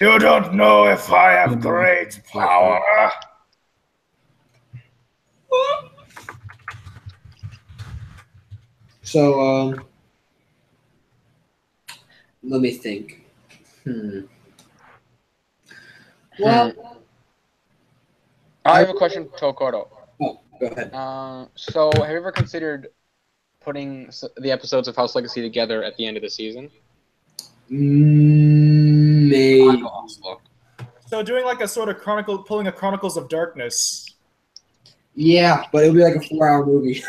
You don't know if I have great power. So, let me think. Well, I have a question to Okoto. Oh, go ahead. So, have you ever considered putting the episodes of House Legacy together at the end of the season? Maybe. So doing like a sort of pulling a Chronicles of Darkness. Yeah, but it would be like a 4-hour movie.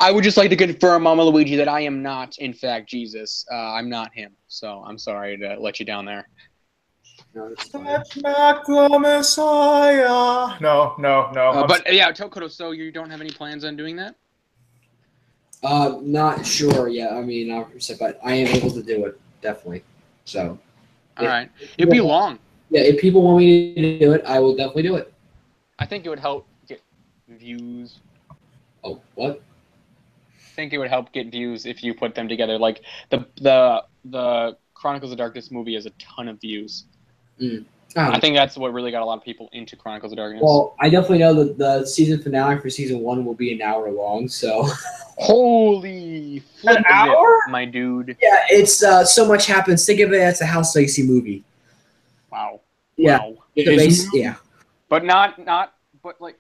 I would just like to confirm, Mama Luigi, that I am not, in fact, Jesus. I'm not him. So I'm sorry to let you down there. No, that's not the Messiah. No. But yeah, Tokoto, so you don't have any plans on doing that? Not sure yet. I mean, but I am able to do it, definitely. So. All right. It'd be long. Yeah, if people want me to do it, I will definitely do it. I think it would help get views. Oh, what? I think it would help get views if you put them together. Like the Chronicles of Darkness movie has a ton of views. I think that's what really got a lot of people into Chronicles of Darkness. Well, I definitely know that the season finale for season 1 will be an hour long. So. Holy flip, an hour, my dude! Yeah, it's so much happens. Think of it as a House Legacy movie. Wow. Yeah. Wow. Yeah. But but like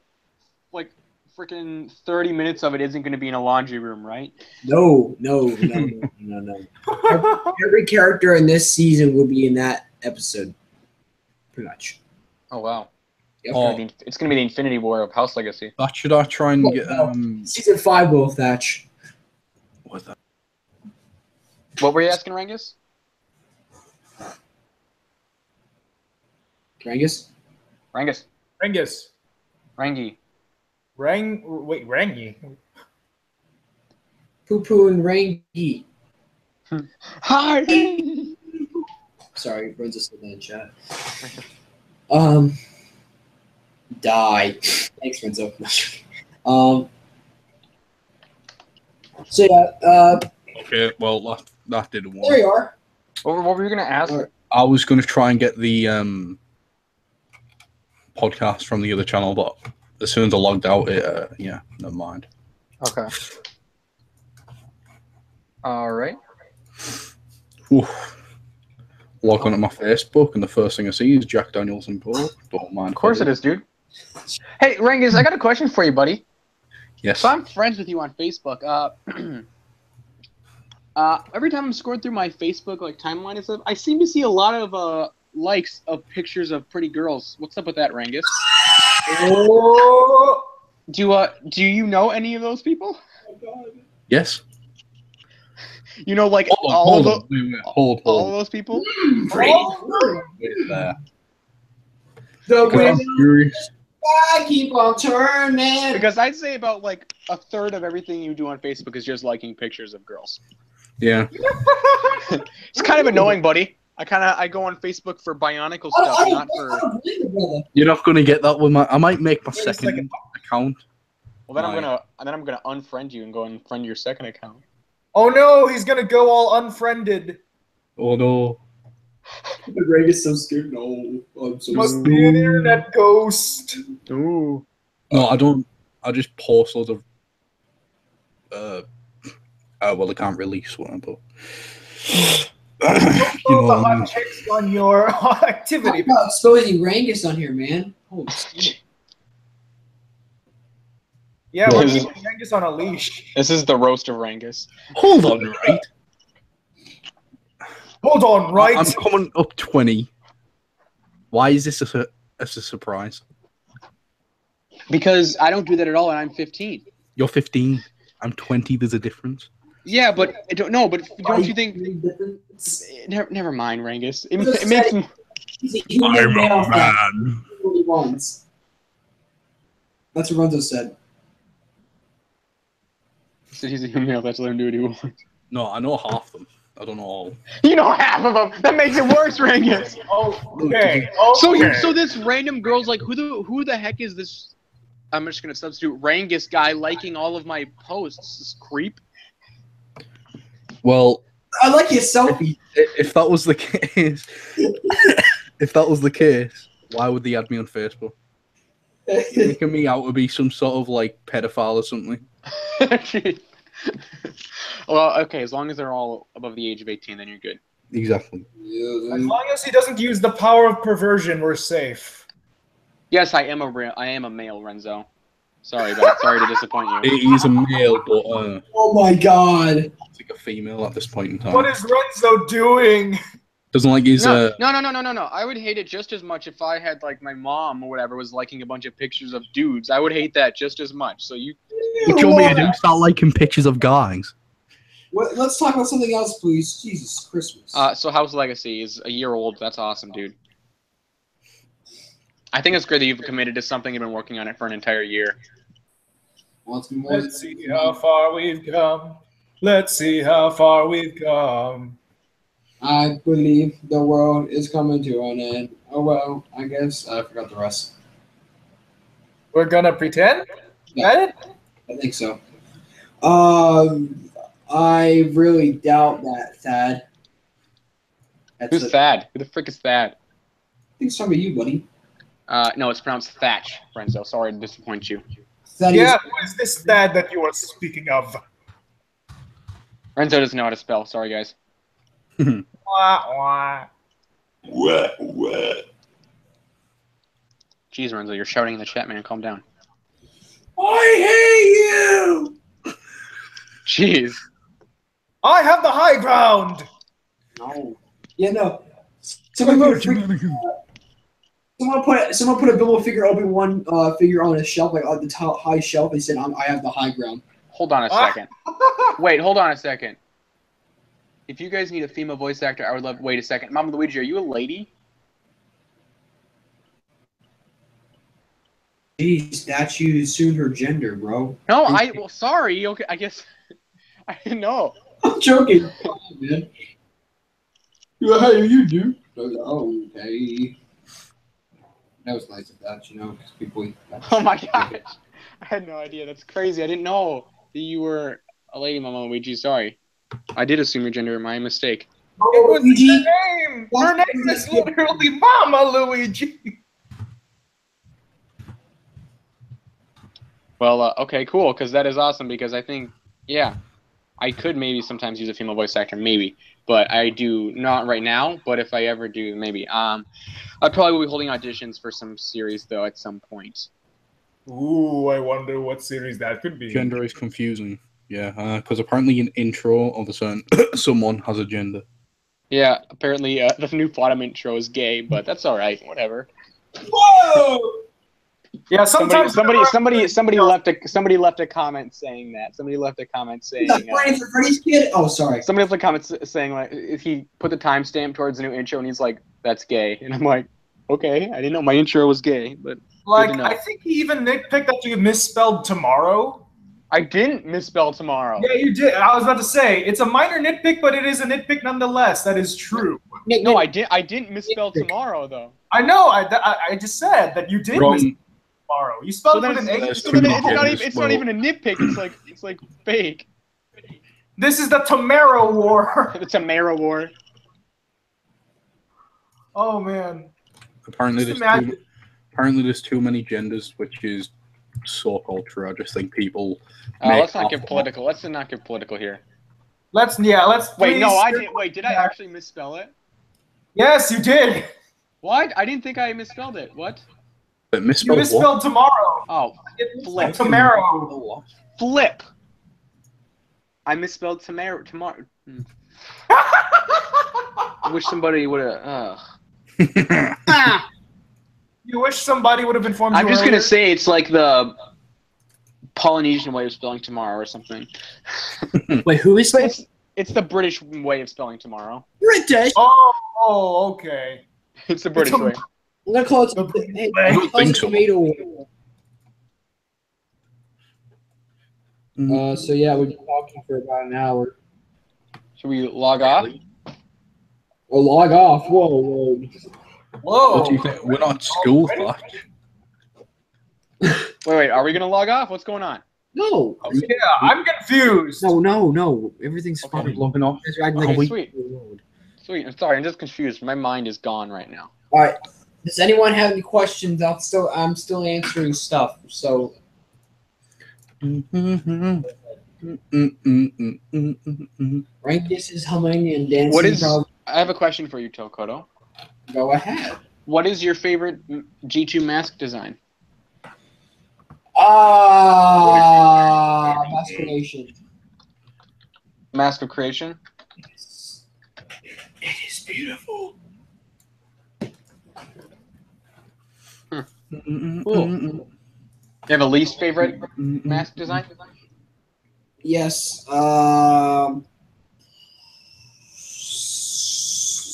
freaking 30 minutes of it isn't going to be in a laundry room, right? No. Every character in this season will be in that episode. Pretty much. Oh, wow. Yep. It's going to be the Infinity War of House Legacy. That should I try and get... Season 5 will, Thatch. What's that? What were you asking, Rangus? Rangus? Rangi. Rangi. Poo-poo and Rangi. Hi! Sorry, Renzo said that in chat. Die. Thanks, Renzo. So yeah. Okay, well that didn't work. There you are. What were you gonna ask? Right. I was gonna try and get the podcast from the other channel, but as soon as I logged out, yeah, never mind. Okay. All right. Log on to my Facebook, and the first thing I see is Jack Daniels and Paul. Don't mind. Of course it is, dude. Hey, Rangus, I got a question for you, buddy. Yes. So I'm friends with you on Facebook. Every time I'm scrolling through my Facebook timeline and stuff, I seem to see a lot of likes of pictures of pretty girls. What's up with that, Rangus? Oh. Do you know any of those people? Yes. You know, all of those people? There. I keep on turning. Because I'd say about a third of everything you do on Facebook is just liking pictures of girls. Yeah. It's kind of annoying, buddy. I go on Facebook for Bionicle stuff, not for. You're not gonna get that with my. I might make my second account. Well, then I'm gonna unfriend you and go and friend your second account. Oh no, he's gonna go all unfriended. Oh no. Greg is so scared. No, I'm so Must be an internet ghost. Ooh. No, I don't. I just post loads of. Well, I can't really swear, but. You know, the hot chicks on your activity. Talk about exposing Rangus on here, man. Holy shit. Yeah, we're keeping Rangus on a leash. This is the roast of Rangus. Hold on, right? Hold on, right? I'm coming up 20. Why is this a surprise? Because I don't do that at all, and I'm 15. You're 15. I'm 20. There's a difference. Yeah, but don't you think? Never mind, Rangus. It makes him. I'm a man. That's what Renzo said. He said he's a human male. Let's let him do what he wants. No, I know half of them. I don't know all. You know half of them. That makes it worse, Rangus. Okay. So this random girl's like, who the heck is this? I'm just gonna substitute Rangus guy liking all of my posts. This creep. Well, I like his selfie. If that was the case, why would they add me on Facebook? Making me out to be some sort of like pedophile or something. Well, okay, as long as they're all above the age of 18, then you're good. Exactly. As long as he doesn't use the power of perversion, we're safe. Yes, I am a male, Renzo. Sorry to disappoint you. He's a male, but oh my god, it's like a female at this point in time. What is Renzo doing? Doesn't like his No. I would hate it just as much if I had like my mom or whatever was liking a bunch of pictures of dudes. I would hate that just as much. So you. What you want me to do? Start liking pictures of guys? Let's talk about something else, please. Jesus Christmas. So House Legacy is a year old. That's awesome, dude. I think it's great that you've committed to something and been working on it for an entire year. Let's see how far we've come. Let's see how far we've come. I believe the world is coming to an end. Oh well, I guess I forgot the rest. We're gonna pretend? Yeah, I think so. I really doubt that, Thad. Who's Thad? Who the frick is Thad? I think it's talking about you, buddy. No, it's pronounced Thatch, Renzo. Sorry to disappoint you. Who is this Thad that you are speaking of? Renzo doesn't know how to spell. Sorry, guys. What? Jeez, Renzo, you're shouting in the chat, man. Calm down. I hate you! Jeez. I have the high ground! No. Yeah, no. Someone put a Bilbo figure, Obi-Wan figure on a shelf, like on the top high shelf. They said, I have the high ground. Hold on a second. Wait, hold on a second. If you guys need a female voice actor, I would love. Wait a second, Mama Luigi, are you a lady? Jeez, that you assumed her gender, bro. No, well, sorry. Okay, I guess I didn't know. I'm joking, man. How you do? Oh, okay. That was nice of that, you know, because people. Oh my gosh, I had no idea. That's crazy. I didn't know that you were a lady, Mama Luigi. Sorry, I did assume your gender. My mistake. It was her name. Her name is literally Mama Luigi. Well, okay, cool, because that is awesome. Because I think, yeah, I could maybe sometimes use a female voice actor, maybe, but I do not right now. But if I ever do, maybe. I probably will be holding auditions for some series though at some point. Ooh, I wonder what series that could be. Gender is confusing. Yeah, because apparently an intro of a certain someone has a gender. Yeah, apparently the new bottom intro is gay, but that's all right. Whatever. Whoa! Yeah, sometimes somebody left a comment saying that. Somebody left a comment saying. Freddy's kid? Oh, sorry. Somebody left a comment saying like if he put the timestamp towards the new intro and he's like, "That's gay," and I'm like, "Okay, I didn't know my intro was gay," but like I think he even nitpicked that you misspelled tomorrow. I didn't misspell tomorrow. Yeah, you did. I was about to say it's a minor nitpick, but it is a nitpick nonetheless. That is true. No, I didn't misspell tomorrow though. I know. I just said that you did misspell tomorrow. You spelled it with an A. So then it's not even a nitpick. It's like fake. This is the Tamara War. The Tamara War. Oh man. Apparently Just there's too many genders, which is so-called true. I just think people. Let's not get political. Let's not get political here. Let's. Wait, no, I didn't. Wait, did I actually misspell it? Yes, you did. What? I didn't think I misspelled it. What? But You misspelled tomorrow. Oh, flip. Tomorrow. Flip. I misspelled tomorrow. I wish somebody would have. You wish somebody would have informed you. I'm just gonna say it's like the Polynesian way of spelling tomorrow or something. Wait, who is it? It's the British way of spelling tomorrow. British. Oh, okay. It's the British way. I'm gonna call it tomato. So yeah, we've been talking for about an hour. Should we log off? Oh, log off. Whoa. What do you think? We're not at school, fuck. Wait, are we gonna log off? What's going on? No. Yeah, I'm confused. No. Everything's fine. Logging off. Sweet. I'm sorry, I'm just confused. My mind is gone right now. All right. Does anyone have any questions? I'm still answering stuff. So. Rankus is humming and dancing. I have a question for you, Okoto. Go ahead. What is your favorite G2 mask design? Mask Creation. Mask of Creation? It is beautiful. Cool. You have a least favorite mask design? Yes.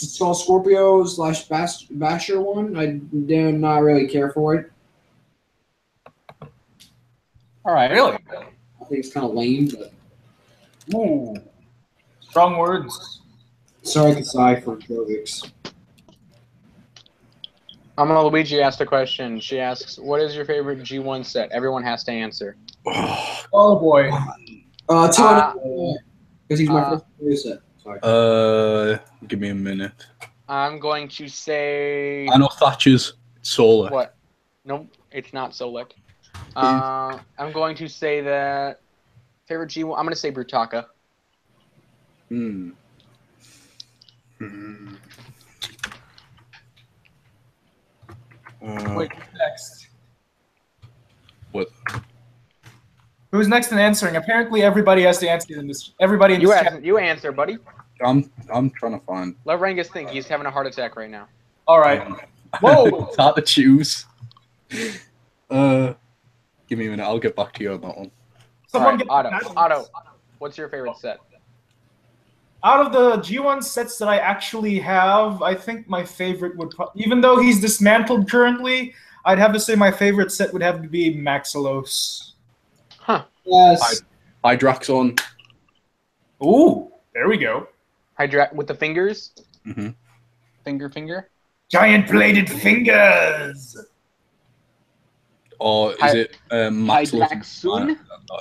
It's called Scorpio / Basher one. I do not really care for it. All right. Really? I think it's kind of lame, but. Ooh. Strong words. Sorry, Kasai for Jovics. Luigi asked a question. She asks, "What is your favorite G1 set?" Everyone has to answer. Oh boy. Because he's my first favorite set. Sorry. Give me a minute. I'm going to say. I know Thatcher's Solar. What? Nope, it's not Solik. I'm going to say that favorite G1. I'm going to say Brutaka. Wait, next. What? Who's next in answering? Apparently, everybody has to answer in this. Everybody in this chat. You answer, buddy. I'm trying to find. Let Rangus think. He's having a heart attack right now. All right. Whoa. It's hard to choose. Give me a minute. I'll get back to you on that one. Otto. What's your favorite set? Out of the G1 sets that I actually have, I think my favorite would, even though he's dismantled currently, I'd have to say my favorite set would have to be Maxilos. Huh. Yes. Hydraxon. Ooh, there we go. With the fingers? Mm-hmm. Finger. Giant bladed fingers. Or is it Maxilos? Hydraxon?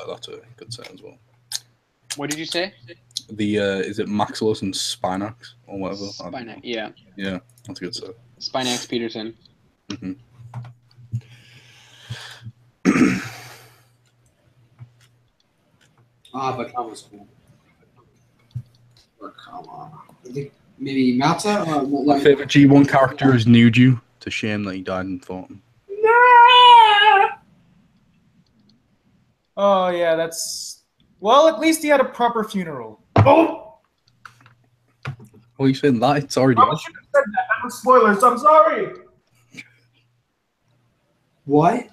That's a good set as well. What did you say? Is it Maxilos and Spinax or whatever? Spinax, yeah. Yeah, that's a good set. Spinax Peterson. Mm-hmm. But that was cool. Or come on. I think maybe Mata? My favorite G1 character is Nuju. It's a shame that he died in Thornton. Oh, yeah, that's... Well, at least he had a proper funeral. Oh! Well, you saying that? It's already... I should have said that. That was spoilers. I'm sorry. What?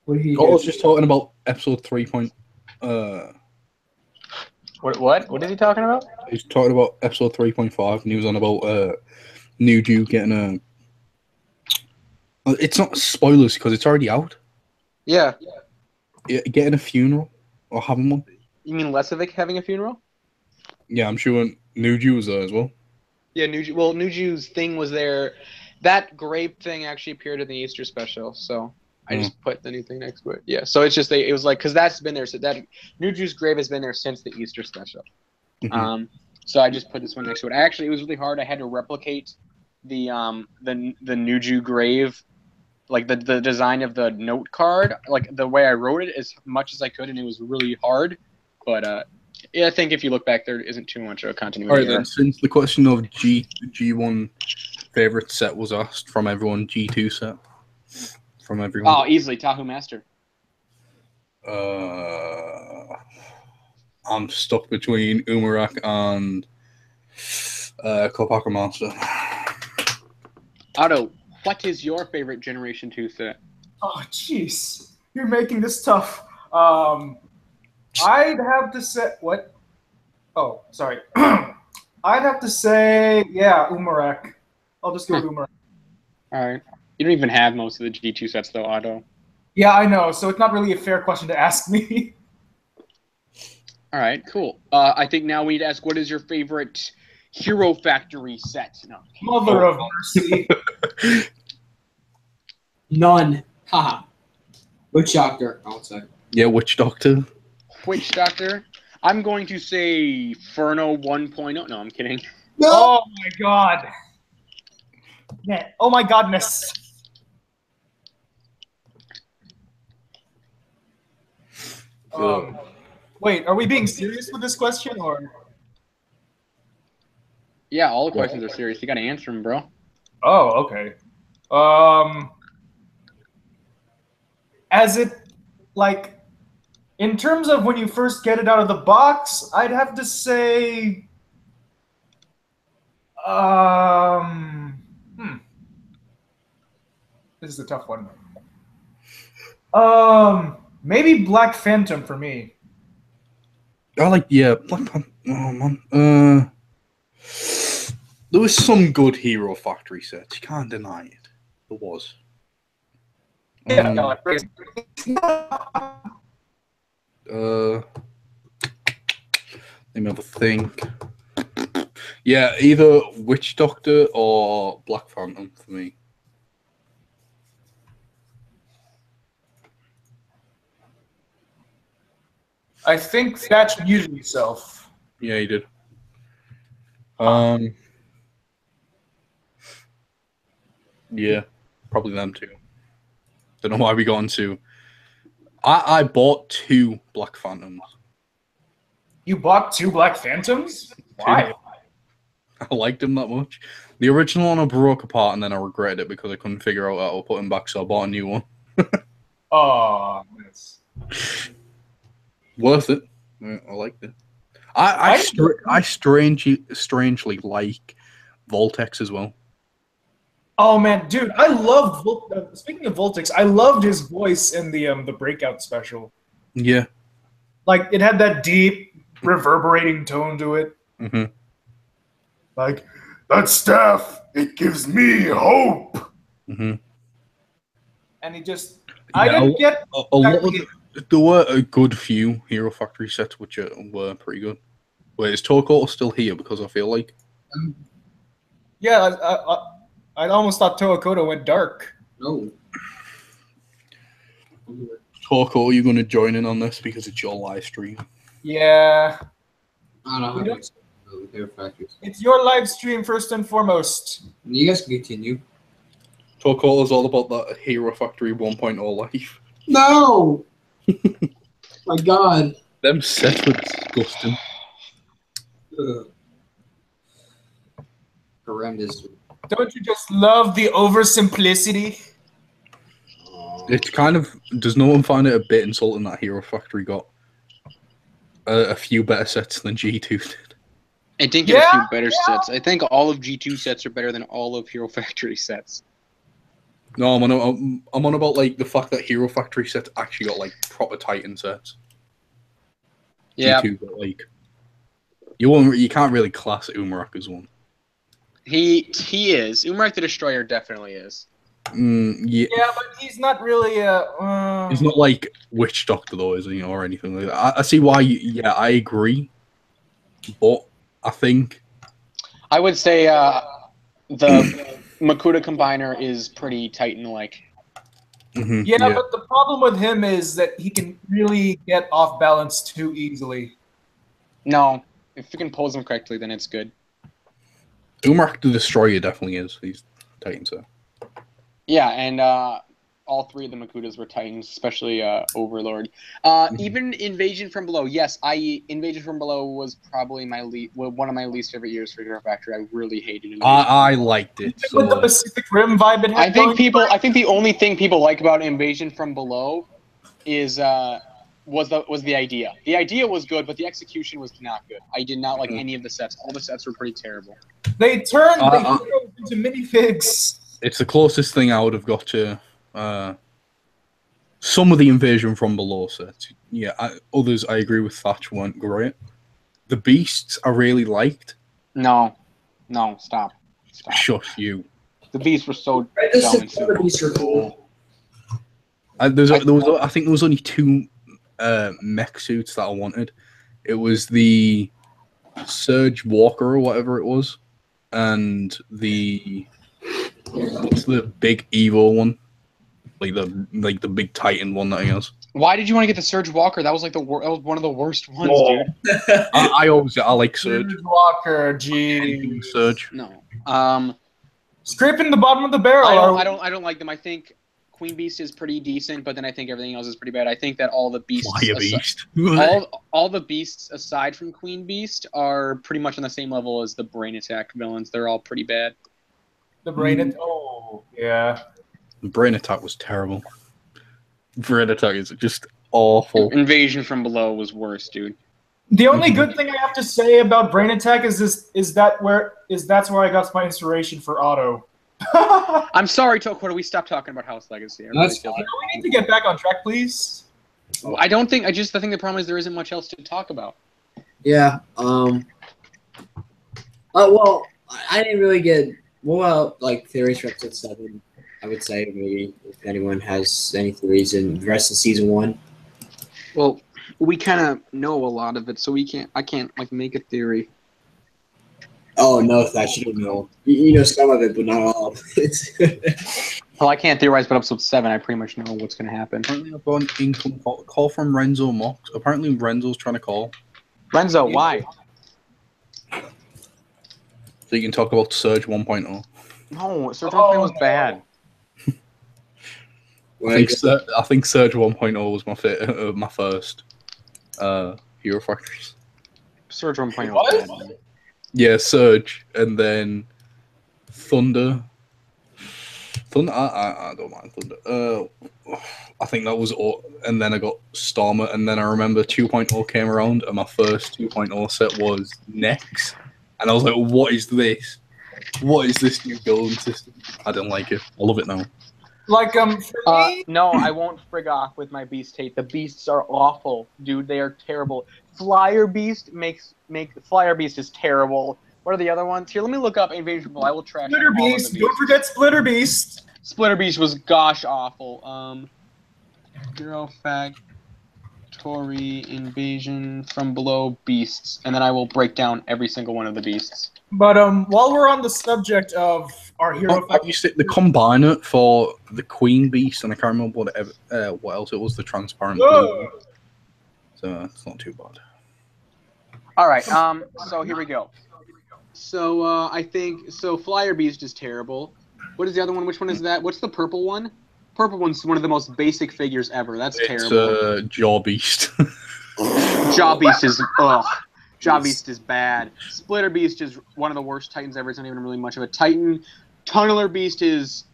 What did he do? I was just talking about episode 3. What is he talking about? He's talking about episode 3.5, and he was on about Nuju getting a... It's not spoilers, because it's already out. Yeah. Getting a funeral, or having one. You mean Lesovic having a funeral? Yeah, I'm sure Nuju was there as well. Yeah, Nuju. Well, Nuju's thing was there. That grave thing actually appeared in the Easter special, so I just put the new thing next to it. Yeah, so it's just it was like because that's been there. So that Nuju's grave has been there since the Easter special. Mm-hmm. So I just put this one next to it. Actually, it was really hard. I had to replicate the Nuju grave, like the design of the note card, like the way I wrote it as much as I could, and it was really hard. But yeah, I think if you look back, there isn't too much of a continuity. All right, then, since the question of G1 favorite set was asked from everyone, G2 set from everyone. Oh, easily Tahu Master. I'm stuck between Umarak and Kopaka Master. Otto, what is your favorite Generation 2 set? Oh, jeez. You're making this tough. I'd have to say... What? Oh, sorry. I'd have to say, yeah, Umarak. I'll just go with Umarak. All right. You don't even have most of the G2 sets, though, Otto. Yeah, I know. So it's not really a fair question to ask me. All right, cool. I think now we need to ask, what is your favorite Hero Factory set? No. Mother of mercy. None. Haha. Witch Doctor, I would say. Yeah, Witch Doctor. Witch Doctor. I'm going to say Furno 1.0. No, I'm kidding. No! Oh my god. Yeah. Oh my godness. Wait, are we being serious with this question, or? Yeah, all the questions are serious. You got to answer them, bro. Oh, okay. As it, like, in terms of when you first get it out of the box, I'd have to say, this is a tough one. Maybe Black Phantom for me. I like, yeah, Black Panther. Oh, man. There was some good Hero Factory sets. You can't deny it. There was. Yeah, no, let me have a think. Yeah, either Witch Doctor or Black Phantom for me. I think Thatch muted himself. Yeah, he did. Yeah, probably them too. Don't know why we got into. I bought 2 Black Phantoms. You bought 2 Black Phantoms? Why? I liked them that much. The original one I broke apart, and then I regretted it because I couldn't figure out how to put them back, so I bought a new one. Oh, that's worth it. I liked it. I strangely like Voltex as well. Oh man, dude, I love. Speaking of Voltex, I loved his voice in the Breakout special. Yeah, like it had that deep, reverberating tone to it. Mm-hmm. Like that staff, it gives me hope. Mm-hmm. And he just, I didn't get a lot of. There were a good few Hero Factory sets which were pretty good. Wait, is Okoto still here? Because I feel like. Yeah, I almost thought Okoto went dark. No. Okoto, you're going to join in on this because it's your live stream. Yeah. I don't know. Hero Factories. It's your live stream first and foremost. You guys can continue. Okoto is all about that Hero Factory 1.0 life. No! My God. Them sets were disgusting. Horrendous. Don't you just love the oversimplicity? It's kind of. Does no one find it a bit insulting that Hero Factory got a few better sets than G2 did? I didn't get a few better sets. I think all of G2 sets are better than all of Hero Factory sets. No, I'm on about like the fact that Hero Factory sets actually got like proper Titan sets. Yeah. G2 got like you can't really class Umarak as one. He is. Umarak the Destroyer definitely is. Yeah. Yeah, but he's not really He's not like Witch Doctor though, is he, or anything like that. I see why. Yeah, I agree, but I think I would say the Makuta Combiner is pretty Titan-like. Mm-hmm, yeah, but the problem with him is that he can really get off balance too easily. No, If you can pose them correctly, then it's good. Umarak the Destroyer definitely is. He's Titan, so. Yeah, and all three of the Makutas were Titans, especially Overlord. Even Invasion from Below. Yes, Invasion from Below was probably one of my least favorite years for Hero Factory. I really hated it. I liked it. With the Pacific Rim vibe it had. I think the only thing people like about Invasion from Below is was the idea. The idea was good, but the execution was not good. I did not like any of the sets. All the sets were pretty terrible. They turned the heroes into minifigs. It's the closest thing I would have got to some of the Invasion from Below sets. Yeah, others I agree with Thatch weren't great. The Beasts I really liked. No, stop. Shush you. The Beasts were so dumb and simple. I think there was only 2 mech suits that I wanted. It was the Surge Walker or whatever it was, and what's the big Evo one, like the big Titan one that he has. Why did you want to get the Surge Walker? That was like that was one of the worst ones, dude. I like Surge. Walker, gee. Surge. No. Scraping the bottom of the barrel. I don't like them. I think Queen Beast is pretty decent, but then I think everything else is pretty bad. I think that all the beasts, all the beasts aside from Queen Beast are pretty much on the same level as the Brain Attack villains. They're all pretty bad. The Brain Attack. Oh, yeah. Brain Attack was terrible. Brain Attack is just awful. Invasion from Below was worse, dude. The only good thing I have to say about Brain Attack that's where I got my inspiration for Otto. I'm sorry, Okoto. We stopped talking about House Legacy. We need to get back on track, please. I think the problem is there isn't much else to talk about. Yeah. Well, I didn't really get like theories for episode 7. I would say maybe if anyone has any theories in the rest of season 1. Well, we kind of know a lot of it, so I can't like make a theory. Oh no, Thatch, you don't know. You know some of it, but not all of it. Well, I can't theorize, but episode 7, I pretty much know what's going to happen. Apparently, I've got an income call from Renzo Mox. Apparently, Renzo's trying to call. Renzo, why? So you can talk about Surge 1.0. No, Surge 1.0 was bad. I think Surge 1.0 was my first Hero Factories. Surge 1.0 was bad. Yeah, Surge, and then Thunder. I don't mind Thunder. I think that was all, and then I got Stormer, and then I remember 2.0 came around, and my first 2.0 set was Nex, and I was like, what is this? What is this new building system? I didn't like it. I love it now. Like, for me? No, I won't frig off with my Beast hate. The Beasts are awful, dude. They are terrible. Flyer Beast Flyer Beast is terrible. What are the other ones? Here, let me look up Invasion. I will trash Splitter Beast. Don't forget Splitter Beast. Splitter Beast was gosh awful. Hero Factory Invasion from Below Beasts, and then I will break down every single one of the beasts. But while we're on the subject of our Hero Factory, you said the combiner for the Queen Beast, and I can't remember what else it was. The transparent blue. So it's not too bad. All right. So here we go. So I think Flyer Beast is terrible. What is the other one? Which one is that? What's the purple one? Purple one's one of the most basic figures ever. That's terrible. It's Jaw Beast. Jaw Beast is Jaw Beast is bad. Splitter Beast is one of the worst Titans ever. It's not even really much of a Titan. Tunneler Beast he's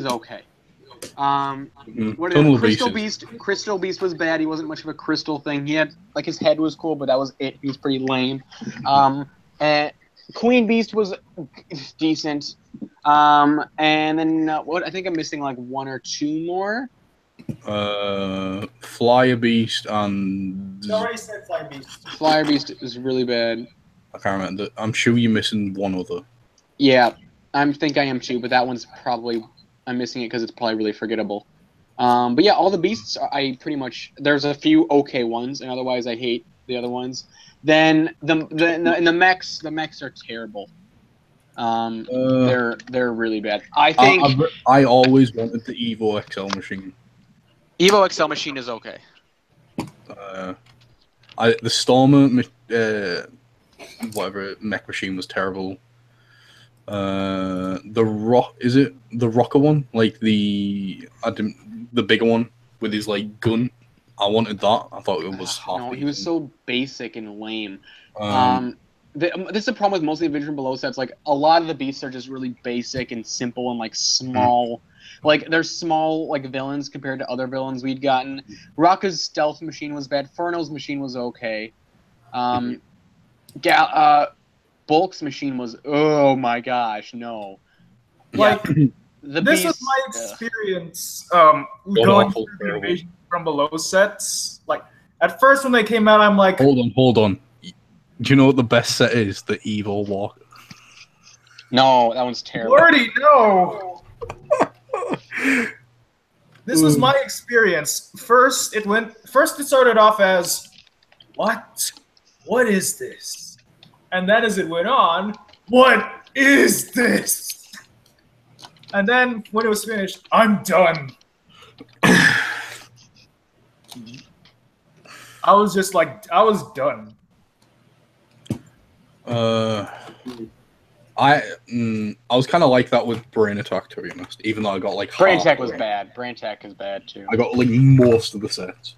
okay. What is Crystal Beast? Crystal Beast was bad. He wasn't much of a crystal thing. He had like his head was cool, but that was it. He was pretty lame. And Queen Beast was decent. And then what? I think I'm missing like 1 or 2 more. Flyer Beast and. You already said Flyer Beast. Flyer Beast is really bad. I can't remember. I'm sure you're missing one other. Yeah, I think I am too, but that one's probably I'm missing it because it's probably really forgettable. But yeah, all the beasts I pretty much there's a few okay ones, and otherwise I hate the other ones. Then the mechs are terrible. They're really bad. I think I always wanted the Evo XL machine. Evo XL machine is okay. The Stormer, whatever mech machine was terrible. The rock, is it the rocker one? Like the bigger one with his like gun. I wanted that. I thought it was half. No, he was so basic and lame. This is the problem with most of the Adventure from Below sets. Like, a lot of the beasts are just really basic and simple and like small. Like, they're small like villains compared to other villains we'd gotten. Rocka's stealth machine was bad. Furno's machine was okay. Bulk's machine was, oh my gosh, no. Like, the this beast, is my experience going through the Invasion from Below sets. Like, at first when they came out, I'm like, hold on. Do you know what the best set is? The Evil Walker. No, that one's terrible. Lordy, no. This was my experience. First, it started off as, what? What is this? And then as it went on, what is this? And then when it was finished, I'm done. I was just like, I was done. I was kind of like that with Brain Attack, to be honest. Even though I got like Brain Attack was bad. Brain Attack is bad too. I got like most of the sets.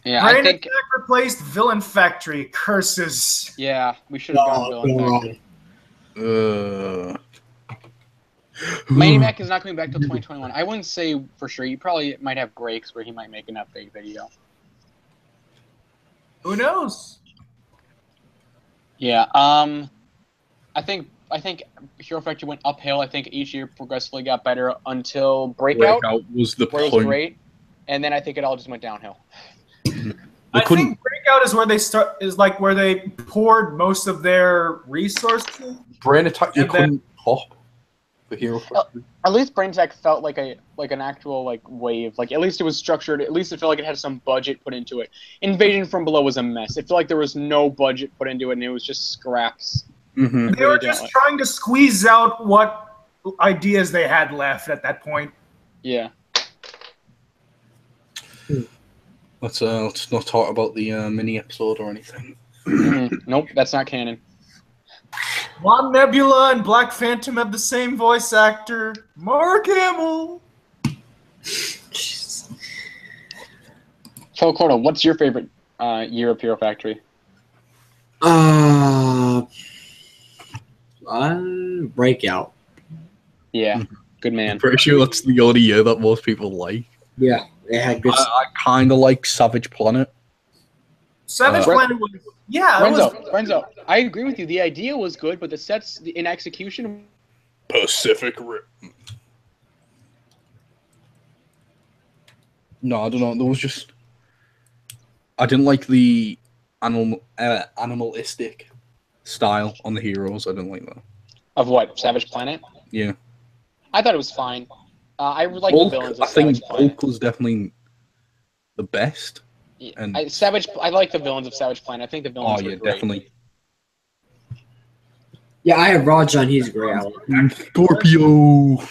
Yeah, Brain I think Attack replaced Villain Factory. Curses. Yeah, we should have gone Villain Factory. Mighty Mac is not coming back till 2021. I wouldn't say for sure. You probably might have breaks where he might make an update video. Who knows? Yeah. I think Hero Factory went uphill. I think each year progressively got better until Breakout was the where it was great, and then I think it all just went downhill. I think Breakout is where they where they poured most of their resources. Brain Attack, you couldn't pop the Hero Factory. At least Brain Attack felt like an actual like wave. Like, at least it was structured. At least it felt like it had some budget put into it. Invasion from Below was a mess. It felt like there was no budget put into it, and it was just scraps. Mm-hmm. They were just trying to squeeze out what ideas they had left at that point. Yeah. Let's not talk about the mini episode or anything. Nope, that's not canon. Mon Nebula and Black Phantom have the same voice actor, Mark Hamill. So, Okoto, what's your favorite year of Hero Factory? Breakout. Yeah, good man. I'm pretty sure that's the only year that most people like. Yeah, it had good. I kind of like Savage Planet. Savage Planet was, Renzo, I agree with you. The idea was good, but the sets in execution. Pacific Rim. No, I don't know. There was just I didn't like the animalistic style on the heroes. I didn't like that. Of what? Savage Planet? Yeah. I thought it was fine. I like the villains of Savage Planet. I think Bulk was definitely the best. Yeah. And I like the villains of Savage Planet. I think the villains were great. Definitely. Yeah, I have Rajan. He's great. And Scorpio.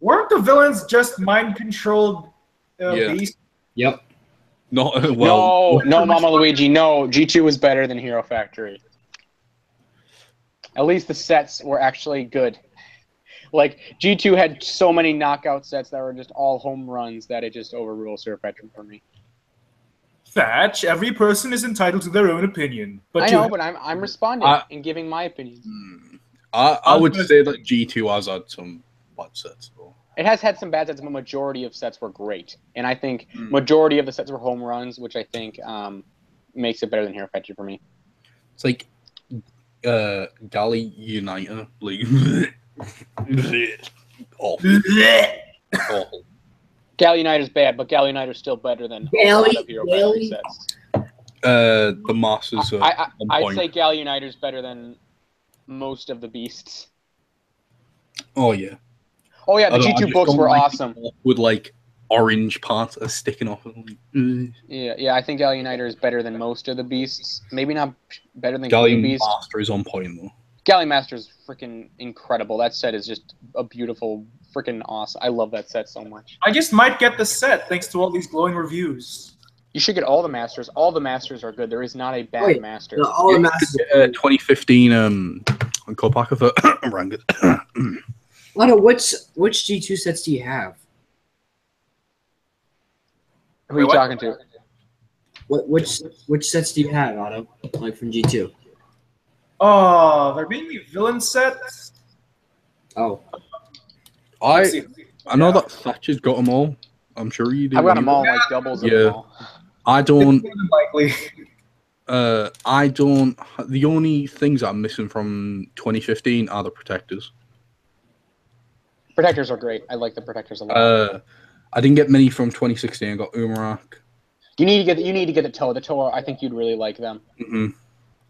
Weren't the villains just mind-controlled beasts? Yep. No, no, Mama Luigi. No, G2 was better than Hero Factory. At least the sets were actually good. Like, G2 had so many knockout sets that were just all home runs that it just overrules Hero Factory for me. Thatch, every person is entitled to their own opinion. But I know, but I'm responding and giving my opinion. I would say that G2 has had some bad sets, though. It has had some bad sets, but majority of sets were great. And I think majority of the sets were home runs, which I think makes it better than Hero Factory for me. It's like Galley Uniter. Like, awful. Awful. Galley Uniter's bad, but Galley Uniter's still better than a lot of Hero Factory sets. The Masters are I'd say Galley Uniter's better than most of the beasts. Oh, yeah. Oh, yeah, the G2 books were awesome. With, like, orange parts sticking off. Yeah, I think Galley Uniter is better than most of the beasts. Maybe not better than Galley Beast. Master is on point, though. Galley Master is freaking incredible. That set is just a beautiful, freaking awesome. I love that set so much. I just might get the set thanks to all these glowing reviews. You should get all the masters. All the masters are good. There is not a bad master. No, all the masters. 2015 co-pack of Rangus. Lotto, which G2 sets do you have? Who are you talking to? Which sets do you have, Otto? Like from G2? Oh, they're mainly villain sets. Oh. I know that Thatcher's got them all. I'm sure you do. I've got them all, like doubles of them all. I don't. Likely. I don't. The only things I'm missing from 2015 are the protectors. Protectors are great. I like the protectors a lot. I didn't get many from 2016. I got Umarak. You need to get the Toe. The Toe, I think you'd really like them. Mm-hmm.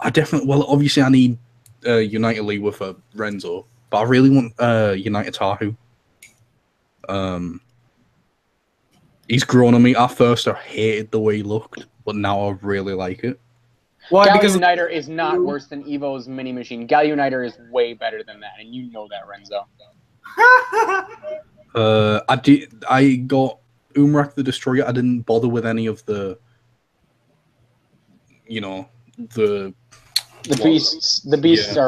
I definitely. Well, obviously, I need United League with Renzo, but I really want United Tahu. He's grown on me. At first, I hated the way he looked, but now I really like it. Why? Gal Because Uniter is not worse than Evo's mini machine. Gal Uniter is way better than that, and you know that, Renzo. I got Umrak the Destroyer. I didn't bother with any of the, the beasts. The beasts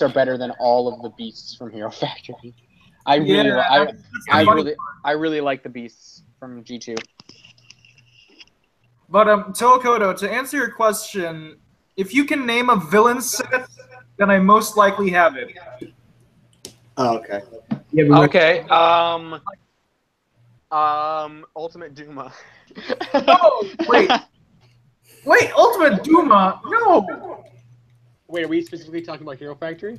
are better than all of the beasts from Hero Factory. I really like the beasts from G2. But Okoto, to answer your question, if you can name a villain set, then I most likely have it. Oh, okay. Okay. Ultimate Duma. No, wait, Ultimate Duma? No. Wait, are we specifically talking about Hero Factory?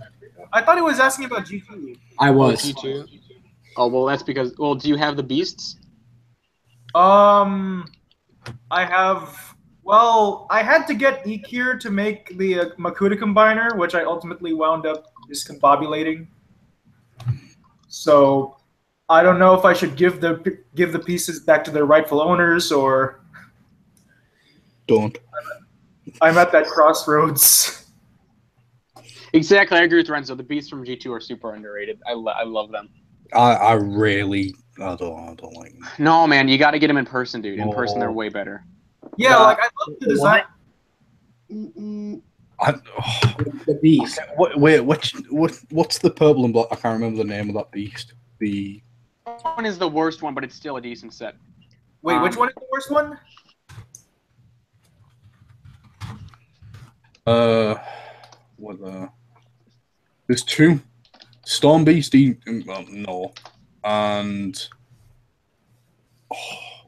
I thought he was asking about G2. I was. G2. Oh well, that's because. Well, do you have the beasts? I have. Well, I had to get Ekir to make the Makuta combiner, which I ultimately wound up discombobulating. So, I don't know if I should give the pieces back to their rightful owners or. Don't. I'm at that crossroads. Exactly, I agree with Renzo. The beasts from G2 are super underrated. I love them. I don't like them. No, man, you got to get them in person, dude. In person, they're way better. Yeah, I love the design. The beast. Okay, wait, what's the purple and black? I can't remember the name of that beast. The one is the worst one, but it's still a decent set. Wait, which one is the worst one? There's two. Storm Beast, no. And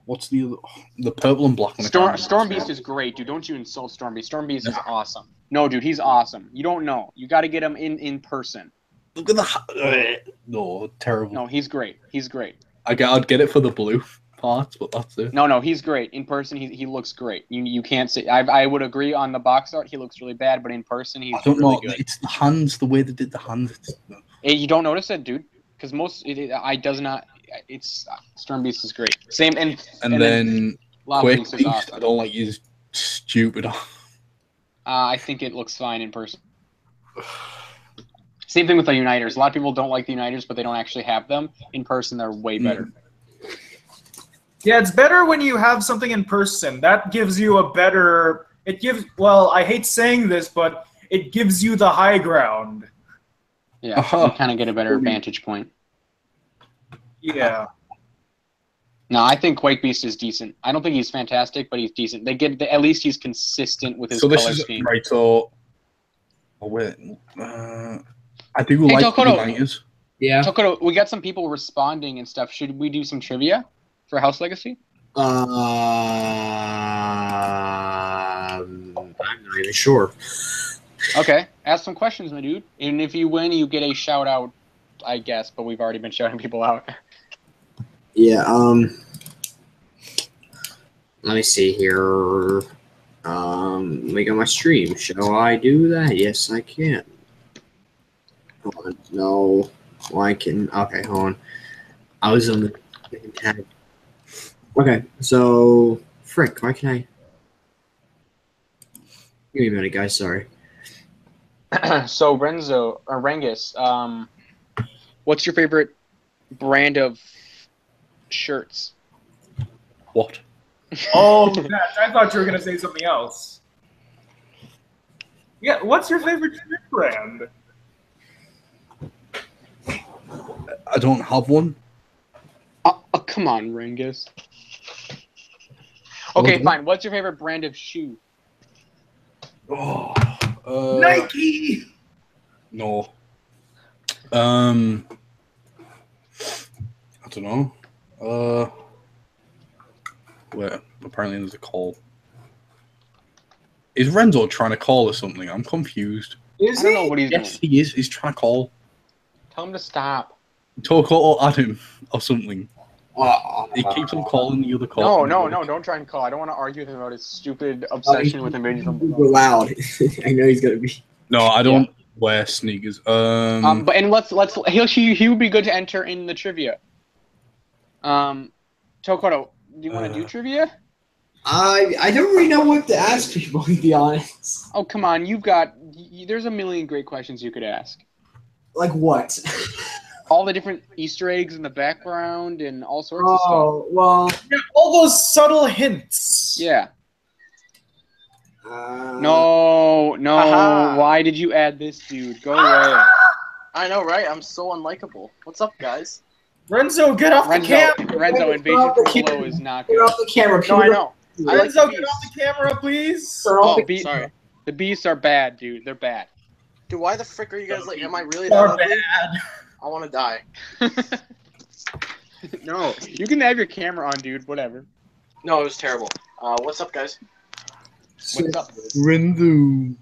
what's the other? The purple and black one. Storm Beast is great, dude. Don't you insult Storm Beast. Storm Beast is awesome. No, dude, he's awesome. You don't know. You got to get him in person. Look at the no, terrible. No, he's great. He's great. I'd get it for the blue parts, but that's it. No, he's great. In person, he looks great. You can't say. I would agree on the box art. He looks really bad, but in person, he's really good. It's the hands, the way they did the hands. You don't notice it, dude, because It's Storm Beast is great. Same and then Quake Beast Beast. is awesome. I don't like his stupid. I think it looks fine in person. Same thing with the Uniters. A lot of people don't like the Uniters, but they don't actually have them. In person, they're way better. Yeah, it's better when you have something in person. That gives you a better... Well, I hate saying this, but it gives you the high ground. Yeah, you kind of get a better vantage point. Yeah. No, I think Quake Beast is decent. I don't think he's fantastic, but he's decent. At least he's consistent with his color scheme. Right, so... Oh, wait. I do like Okoto. the Uniters. Yeah. Okoto, we got some people responding and stuff. Should we do some trivia for House Legacy? I'm not even sure. Okay, ask some questions, my dude. And if you win, you get a shout out, I guess. But we've already been shouting people out. Yeah. Let me see here. Let me go my stream. Shall I do that? Yes, I can. Hold on. No. Why can? Okay, hold on. I was on the tag. Okay, so frick. Why can I? Give me a minute, guys. Sorry. So Renzo or Rengus, what's your favorite brand of shirts? What? Oh, that, I thought you were gonna say something else. Yeah, what's your favorite drink brand? I don't have one. Come on, Ringus. Okay, fine. What's your favorite brand of shoe? Oh, Nike. No. I don't know. Wait. Apparently there's a call. Is Renzo trying to call or something? I'm confused. Is I don't know what he's doing. Yes, he is. He's trying to call. Tell him to stop. Talk or at him or something. He keeps on calling the other call. No, don't try and call. I don't want to argue with him about his stupid obsession with invasion from Go loud. I know he's gonna be. No, I don't wear sneakers. But he would be good to enter in the trivia. Tokoto, do you want to do trivia? I don't really know what to ask people, to be honest. Oh, come on. There's a million great questions you could ask. Like what? All the different Easter eggs in the background and all sorts of stuff. Oh, well. Yeah, all those subtle hints. Yeah. No. Aha. Why did you add this dude? Go away. I know, right? I'm so unlikable. What's up, guys? Renzo, get off the camera. Renzo, invasion from below is not Get good. off the camera. No, I know. I like Renzo, the get off beast. the camera, please. Sorry. The beasts are bad, dude. They're bad. Dude, why the frick are you guys like? Am I really Are that ugly? bad. I want to die. No, you can have your camera on, dude. Whatever. No, it was terrible. What's up, guys? What's up? Renzo.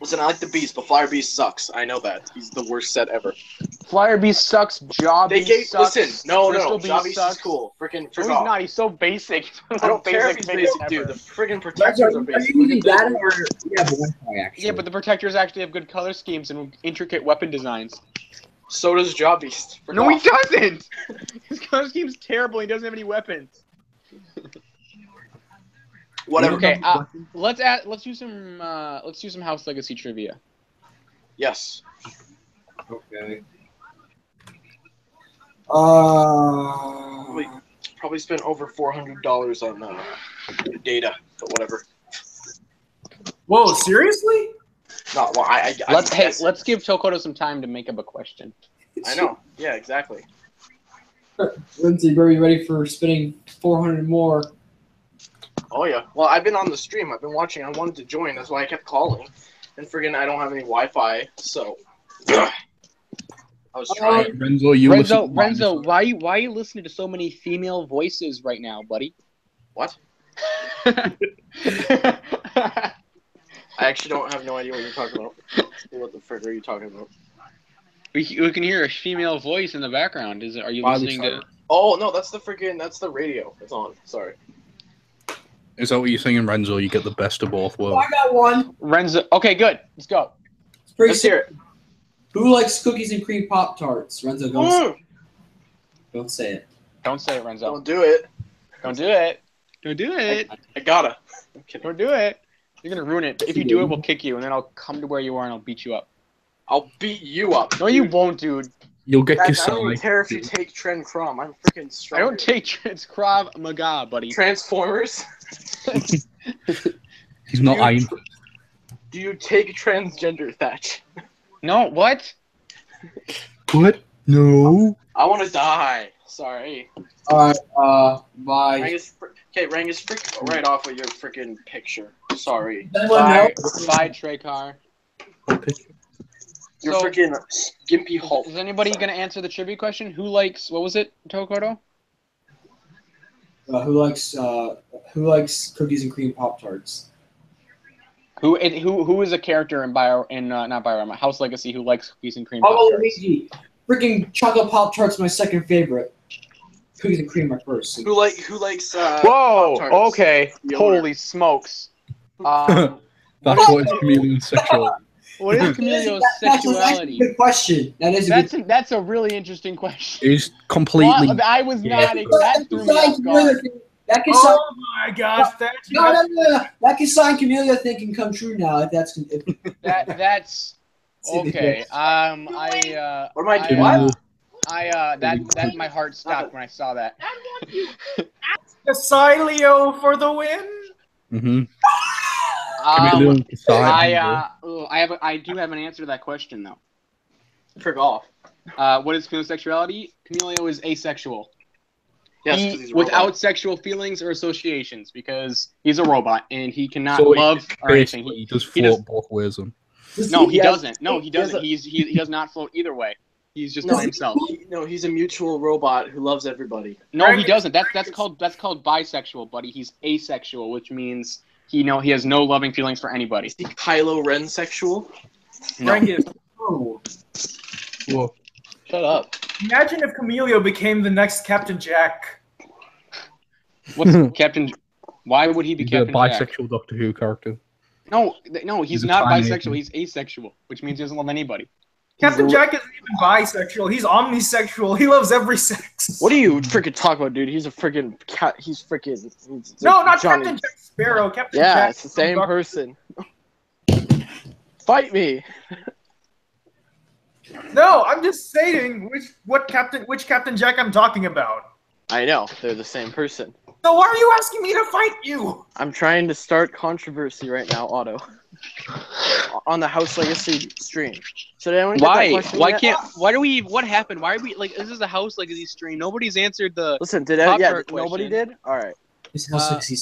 Listen, I like the Beast, but Flyer Beast sucks. I know that. He's the worst set ever. Flyer Beast sucks. Jaw Beast sucks. Listen, no. Crystal Jaw Beast Beast sucks. is cool. Freaking No, frick he's off. not. He's so basic. He's I don't care if he's basic, ever. dude. The friggin' Are protectors are you basic. using Look at that this. or you have Wi-Fi, actually? Yeah, but the protectors actually have good color schemes and intricate weapon designs. So does Jaw Beast. Frick No, he off. doesn't. His color scheme's terrible. He doesn't have any weapons. Whatever. Okay, let's do some House Legacy trivia. Yes. Okay. Probably spent over $400 on data, but whatever. Whoa, seriously? No, well, Let's give Tokoto some time to make up a question. I know. Yeah, exactly. Lindsay, are you ready for spending 400 more? Oh yeah. Well, I've been on the stream. I've been watching. I wanted to join. That's why I kept calling. And friggin' I don't have any Wi-Fi, so I was trying. Renzo, Renzo, why are you listening to so many female voices right now, buddy? What? I actually have no idea what you're talking about. What the frick are you talking about? We can hear a female voice in the background. Are you listening to? Oh no, that's the radio. It's on. Sorry. Is that what you're saying, Renzo? You get the best of both Oh, worlds. I got one. Renzo. Okay, good. Let's go. It's pretty Let's hear it. Who likes cookies and cream Pop-Tarts? Renzo, don't say it. Don't say it, Renzo. Don't do it. Don't do it. Don't do it. I gotta. I'm kidding. Don't do it. You're gonna ruin it. If you do it, we'll kick you, and then I'll come to where you are and I'll beat you up. I'll beat you up. No, you won't, dude. You'll get Guys, I don't even Kasai. care if you take Tren Crom. I'm freaking strong. I don't take it's Krav Maga, buddy. Transformers. He's not iron. Do you take transgender Thatch? No, what? What? No. I want to die. Sorry. All right. Bye. Rangus, frick right off with your freaking picture. Sorry. Bye, Trekar. You're So- freaking skimpy Hulk. Is anybody gonna answer the trivia question? Who likes what was it, Tokoto? Who likes cookies and cream Pop-Tarts? Who is a character in not Biorama, House Legacy who likes cookies and cream Oh, Pop-Tarts? Luigi. Freaking chocolate Pop-Tarts, my second favorite. Cookies and cream, my first. Who likes Whoa! Pop-Tarts? Okay. The Holy smokes. That's what is chameleon sexuality. What is Camilleo's That's sexuality? a good question. That's a really interesting question. It's completely. Well, I was not. That threw me off guard. That can sign. Oh my gosh, that's No. That can sign Camellia thing can come true now. If that's. That's okay. What am I doing? That my heart stopped when I saw that. Casilio for the win. Mm-hmm. I do have an answer to that question though. Frick off. What is Camille's sexuality? Camilio is asexual. Yes, he's a without robot. sexual feelings or associations because he's a robot and he cannot So love or anything. He does float both ways. No, he doesn't. No, he doesn't. He does not float either way. He's just by himself. No, he's a mutual robot who loves everybody. No, he doesn't. That's called bisexual, buddy. He's asexual, which means he has no loving feelings for anybody. Is he Kylo Ren sexual? No. Oh. Whoa. Shut up. Imagine if Camilio became the next Captain Jack. What's Captain? Why would he be He's Captain a Jack? bisexual Doctor Who character. No, he's not bisexual. He's He's asexual, which means he doesn't love anybody. Captain Jack isn't even bisexual. He's omnisexual. He loves every sex. What are you freaking talking about, dude? He's a freaking cat. He's freaking. No, not Johnny. Captain Jack Sparrow. Captain Yeah, Jack it's the same person. Fight me. No, I'm just saying which Captain Jack I'm talking about. I know they're the same person. So why are you asking me to fight you? I'm trying to start controversy right now, Otto. On the House Legacy stream. So did anyone get that question yet? What happened? Why are we like? This is a House Legacy stream. Nobody's answered the. Listen, nobody did. All right. This House Legacy.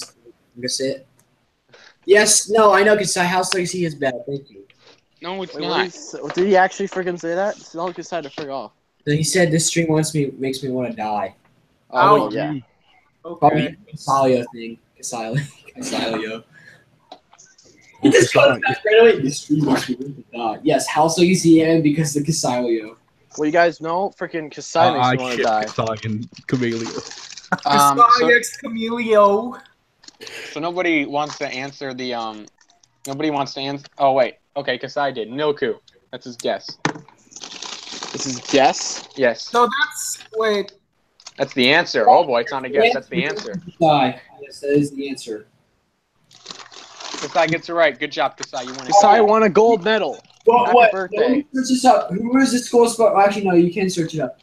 I'm gonna say it. Yes, no, I know because House Legacy is bad. Thank you. No, it's Wait, not. did he actually freaking say that? Someone decided to frig off. So he said this stream makes me want to die. Oh, yeah. Probably Okay. Casilio thing. Casilio. This stream makes me want to die. Yes, House Legacy and because the Casilio. Well, you guys know freaking Kasai makes me want to die. Kasai and Camilio. Camilio. So nobody wants to answer the Nobody wants to answer. Oh wait. Okay, Kasai did. Milku. That's his guess. This is guess? Yes. So that's wait. That's the answer. Oh boy, it's not a guess. That's the answer. Yes, that is the answer. Kasai gets it right. Good job, Kasai. You won it. Kasai won a gold medal. Happy birthday. Search this up. Who is the Skull Spider? Actually, no, you can search it up.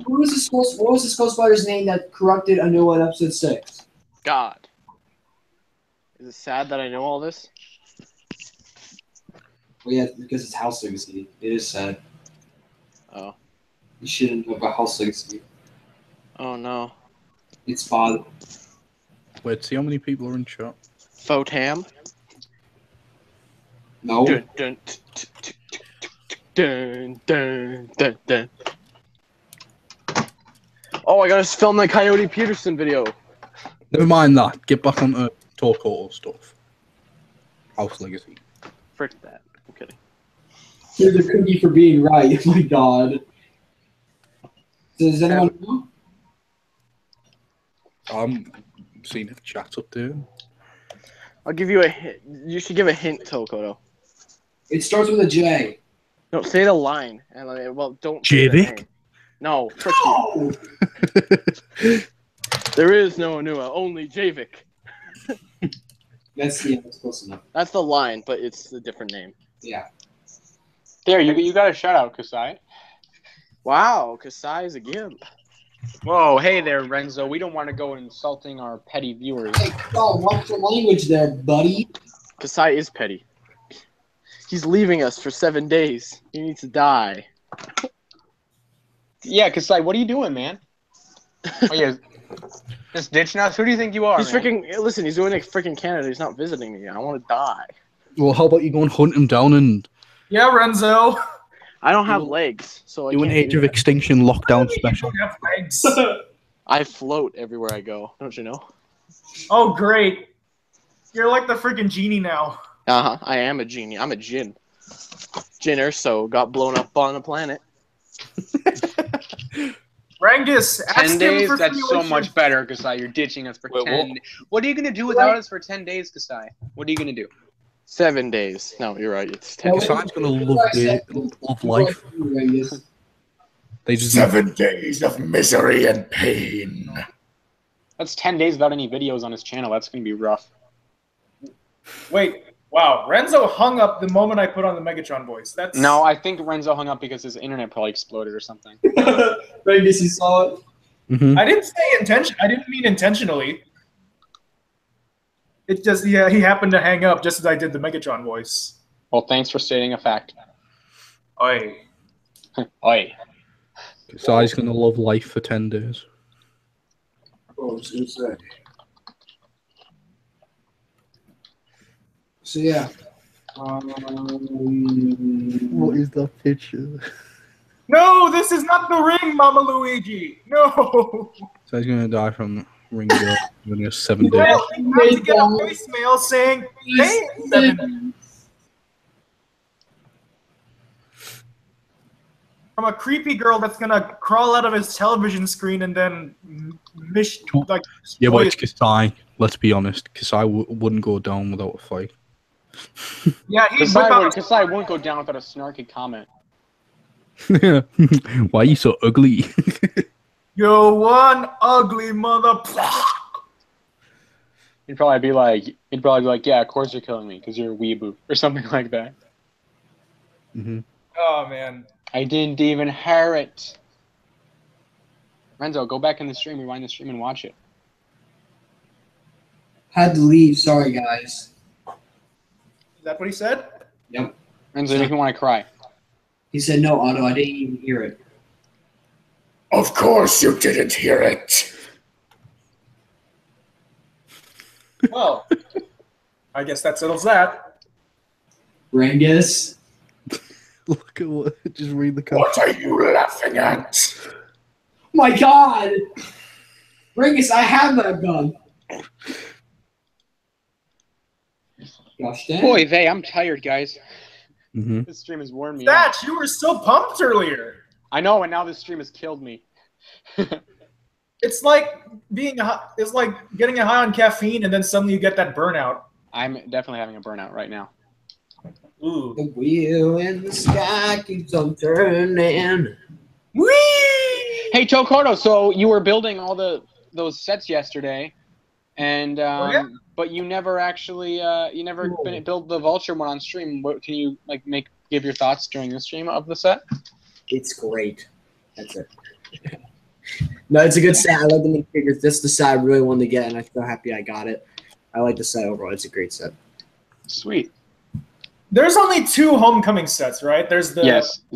What was the Skull Spider's name that corrupted Anoa in episode 6? God. Is it sad that I know all this? Well, yeah, because it's House Legacy. It is sad. Oh. You shouldn't know about House Legacy. Oh no. It's father. Wait, see how many people are in chat? Fotam. No. Dun, dun, dun, dun, dun, dun. Oh, I gotta film the Coyote Peterson video. Never mind that. Get back onto Okoto stuff. House Legacy. Frick that. I'm kidding. Here's a cookie for being right. Oh my god. So does anyone know? I'm seeing if chat's up there. I'll give you a hint. You should give a hint, Okoto. It starts with a J. No, say the line. And well, don't. Javik? No, frick you. There is no Anua, only Javik. That's close enough. That's the line, but it's a different name. Yeah. There, you got a shout out, Kasai. Wow, Kasai is a gimp. Whoa, hey there, Renzo. We don't want to go insulting our petty viewers. Hey, watch your language there, buddy. Kasai is petty. He's leaving us for 7 days. He needs to die. Yeah, Kasai, what are you doing, man? Oh yeah, just ditching us. Who do you think you are? He's freaking. Listen, he's doing like freaking Canada. He's not visiting me. I want to die. Well, how about you go and hunt him down and Yeah, Renzo. I don't have legs, so I do an can't Age do of that. Extinction lockdown special? You don't have legs. I float everywhere I go. Don't you know? Oh, great. You're like the freaking genie now. Uh-huh. I am a genie. I'm a djinn. Jin Urso got blown up on a planet. Rangus, ask 10 him days? for That's so simulation. much better, Kasai. You're ditching us for Wait, 10. What are you going to do without us for 10 days, Kasai? What are you going to do? 7 days. No, you're right. It's 10 days. Kasai's gonna love life. They just 7 days of misery and pain. That's 10 days without any videos on his channel. That's going to be rough. Wait, wow. Renzo hung up the moment I put on the Megatron voice. That's No, I think Renzo hung up because his internet probably exploded or something. Rangus, you saw it? Mhm. I didn't say intention. I didn't mean intentionally. It just, yeah, he happened to hang up just as I did the Megatron voice. Well, thanks for stating a fact. Oi. Oi. Kasai's gonna love life for 10 days. What was I gonna say? So yeah. What is that picture? No, this is not the ring, Mama Luigi. No. Kasai's gonna die from ring girl in 7 days. Well, you have to get a voicemail saying, hey, 7 days. From a creepy girl that's gonna crawl out of his television screen and then Yeah, but it's Kasai. Let's be honest. Kasai wouldn't go down without a fight. Yeah, Kasai won't go down without a snarky comment. Why are you so ugly? You're one ugly mother. He'd probably be like, yeah, of course you're killing me because you're a weeaboo or something like that. Mm-hmm. Oh man. I didn't even hear it. Renzo, go back in the stream, rewind the stream, and watch it. Had to leave. Sorry, guys. Is that what he said? Yep. Renzo, you make me want to cry. He said, no, Otto, I didn't even hear it. Of course you didn't hear it. Well, I guess that settles that. Rangus? Look at what. Just read the What comment. are you laughing at? My God! Rangus, I have that gun. Gosh dang. Boy, I'm tired, guys. Mm-hmm. This stream has worn me out. Thatch, you were so pumped earlier. I know, and now this stream has killed me. It's like it's like getting a high on caffeine and then suddenly you get that burnout. I'm definitely having a burnout right now. Ooh. The wheel in the sky keeps on turning. Whee! Hey, Tokoto, so you were building all those sets yesterday, and yeah? but you never actually build the Vulture one on stream. What can you give your thoughts during the stream of the set? It's great. That's it. No, it's a good set. I like the new figures. That's the set I really wanted to get, and I'm so happy I got it. I like the set overall. It's a great set. Sweet. There's only 2 homecoming sets, right? There's the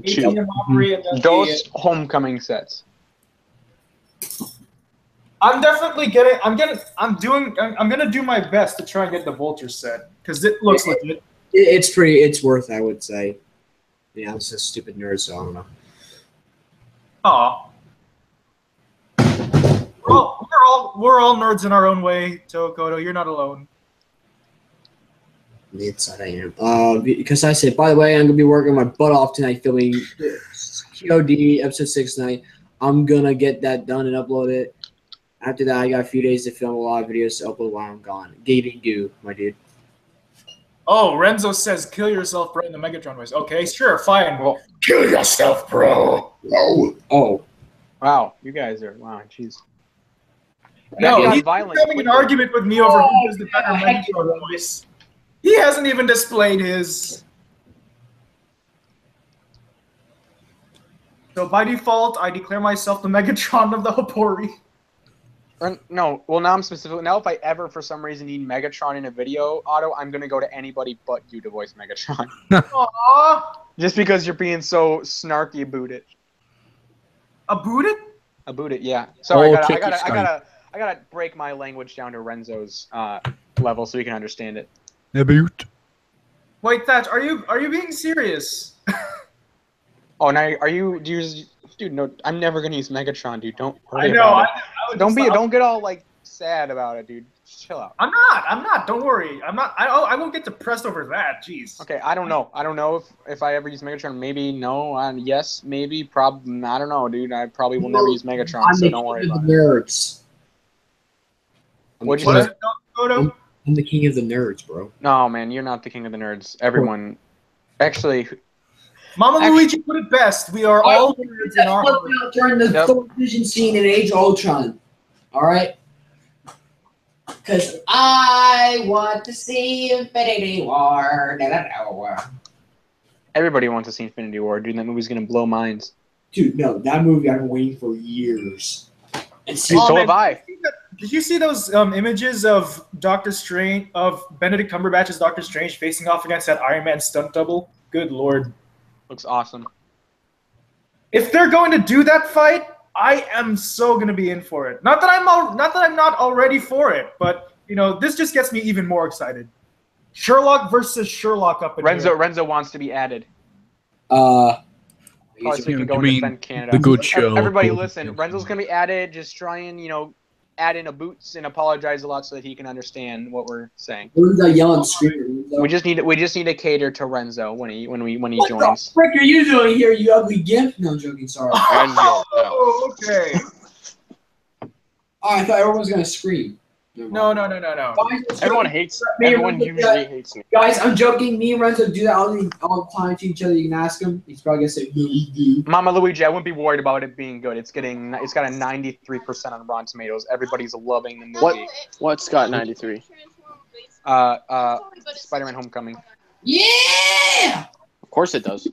two. ATM Opry and then Those homecoming sets. I'm definitely getting. I'm gonna do my best to try and get the Vulture set because it looks legit. It's pretty. It's worth, I would say. Yeah, I'm just a stupid nerd, so I don't know. Aw. We're all nerds in our own way, Okoto. You're not alone. On the inside, I am. Because I said, by the way, I'm gonna be working my butt off tonight, filming QOD episode 6 tonight. I'm gonna get that done and upload it. After that, I got a few days to film a lot of videos to upload while I'm gone. Gating goo, my dude. Oh, Renzo says, "Kill yourself, bro." In the Megatron voice. Okay, sure, fine. Well, Kill yourself, bro. No. Oh. wow, you guys are jeez. No, he's violent having an argument with me over who has the better Megatron voice. He hasn't even displayed his. So by default, I declare myself the Megatron of the Hapori. No, well now if I ever for some reason need Megatron in a video, Otto, I'm gonna go to anybody but you to voice Megatron. Aww. Just because you're being so snarky about it. About it? About it, yeah. Sorry, Oh, I gotta break my language down to Renzo's level so he can understand it. About. Wait, Thatch, are you being serious? Oh, now dude? No, I'm never gonna use Megatron, dude. Don't worry I know. about it. Don't get all sad about it, dude. Just chill out. I'm not. Don't worry. I'm not. I won't get depressed over that. Jeez. Okay, I don't know if I ever use Megatron. Maybe no. Yes, maybe. Probably. I don't know, dude. I probably will never use Megatron, so don't worry about it. Nerds. What'd you say? I'm the king of the nerds, bro. No, man, you're not the king of the nerds. Everyone, actually. Mama Luigi put it best. We are all nerds in our heart. During the television scene in Age of Ultron. All right. Because I want to see Infinity War. Everybody wants to see Infinity War, dude. That movie's gonna blow minds. Dude, no, that movie I've been waiting for years. And see, so have I. Did you see those images of Doctor Strange, of Benedict Cumberbatch's Doctor Strange facing off against that Iron Man stunt double? Good lord. Looks awesome. If they're going to do that fight, I am so going to be in for it. Not that I'm not already for it, but you know, this just gets me even more excited. Sherlock versus Sherlock up in here. Renzo wants to be added. Uh, Probably so he can go and defend Canada. The good show. Everybody listen, Renzo's going to be added. Just try and, you know, add in a boots and apologize a lot so that he can understand what we're saying. who's that yelling screaming? We just need to cater to Renzo when he What joins. the frick are you doing here, you ugly gimp? No, I'm joking. Sorry. Oh, okay. Oh, I thought everyone was gonna scream. No. Everyone usually hates me. Guys, I'm joking. Me and Renzo do that all the time to each other. You can ask him. He's probably gonna say, Mama Luigi, I wouldn't be worried about it being good. It's got a 93% on Rotten Tomatoes. Everybody's loving the movie. What's got 93? Spider-Man: Homecoming. Yeah! Of course it does.